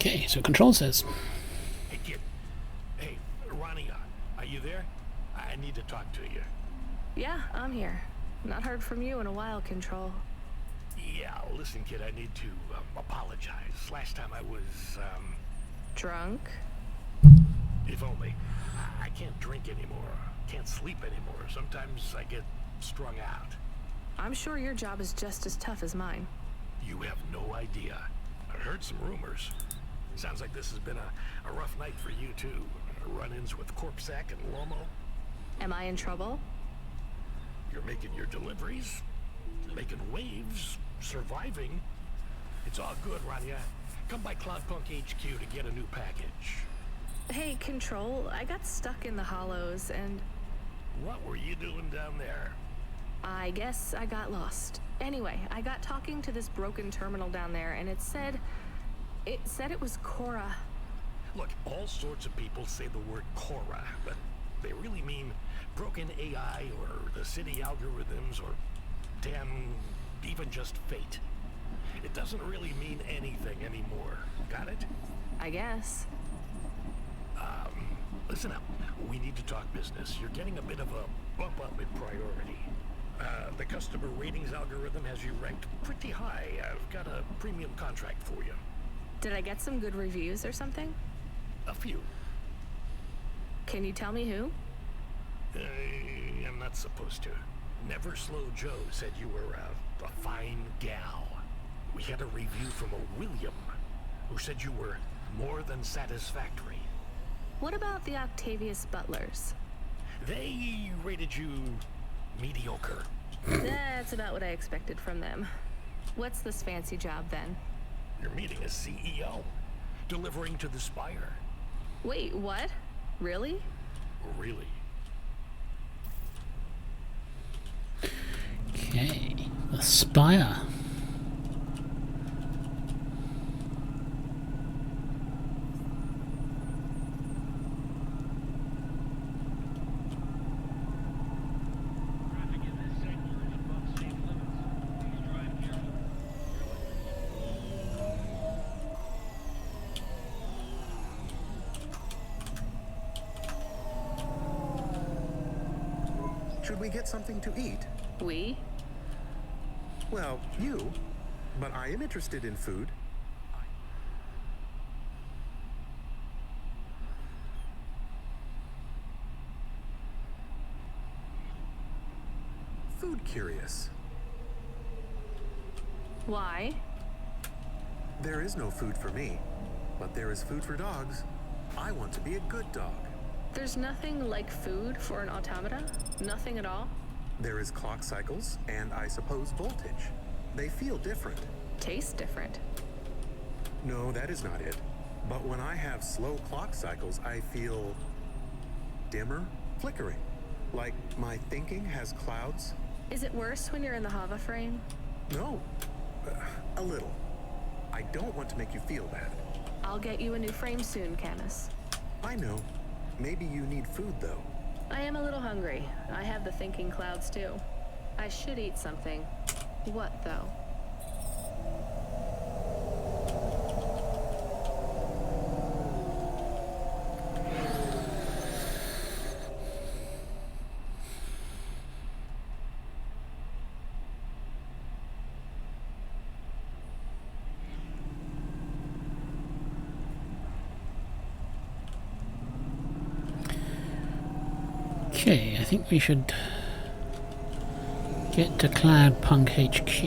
Okay, so control says. Hey, kid. Hey, Ronnie, are you there? I need to talk to you. Yeah, I'm here. Not heard from you in a while, Control. Yeah, listen, kid, I need to apologize. Last time I was, Drunk? If only. I can't drink anymore. Can't sleep anymore. Sometimes I get strung out. I'm sure your job is just as tough as mine. You have no idea. I heard some rumors. Sounds like this has been a rough night for you, too. Run-ins with Corpsec and Lomo. Am I in trouble? You're making your deliveries, making waves, surviving. It's all good, Rania. Come by Cloudpunk HQ to get a new package. Hey, Control, I got stuck in the hollows and... What were you doing down there? I guess I got lost. Anyway, I got talking to this broken terminal down there, and it said it was Cora. Look, all sorts of people say the word Cora, but they really mean broken AI or the city algorithms or damn, even just fate. It doesn't really mean anything anymore. Got it? I guess. Listen up. We need to talk business. You're getting a bit of a bump up in priority. The customer ratings algorithm has you ranked pretty high. I've got a premium contract for you. Did I get some good reviews or something? A few. Can you tell me who? I'm not supposed to. Never Slow Joe said you were a fine gal. We had a review from a William, who said you were more than satisfactory. What about the Octavius Butlers? They rated you mediocre. That's about what I expected from them. What's this fancy job then? You're meeting a CEO, delivering to the Spire. Wait, what? Really? Really? Okay, the Spire. Should we get something to eat? We? Well, you. But I am interested in food. Food curious. Why? There is no food for me, but there is food for dogs. I want to be a good dog. There's nothing like food for an automata? Nothing at all? There is clock cycles, and I suppose voltage. They feel different. Taste different. No, that is not it. But when I have slow clock cycles, I feel dimmer, flickering. Like my thinking has clouds. Is it worse when you're in the Hava frame? No, a little. I don't want to make you feel bad. I'll get you a new frame soon, Camus. I know. Maybe you need food, though. I am a little hungry. I have the thinking clouds, too. I should eat something. What, though? Okay, I think we should get to Cloudpunk HQ.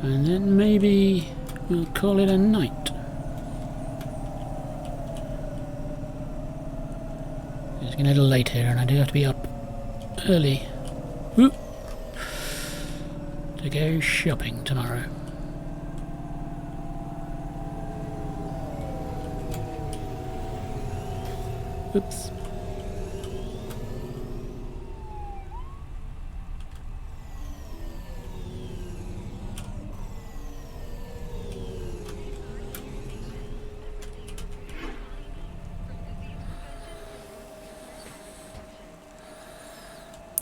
And then maybe we'll call it a night. It's getting a little late here and I do have to be up early. Whoop, to go shopping tomorrow. Oops.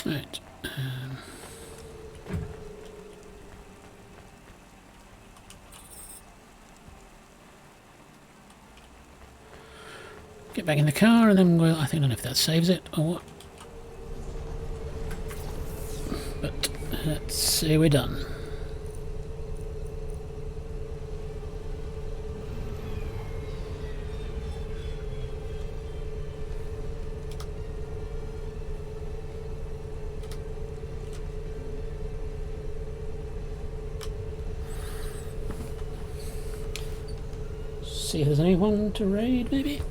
Right. Get back in the car and then we'll, I don't know if that saves it or what. But let's see, we're done. See if there's anyone to raid maybe.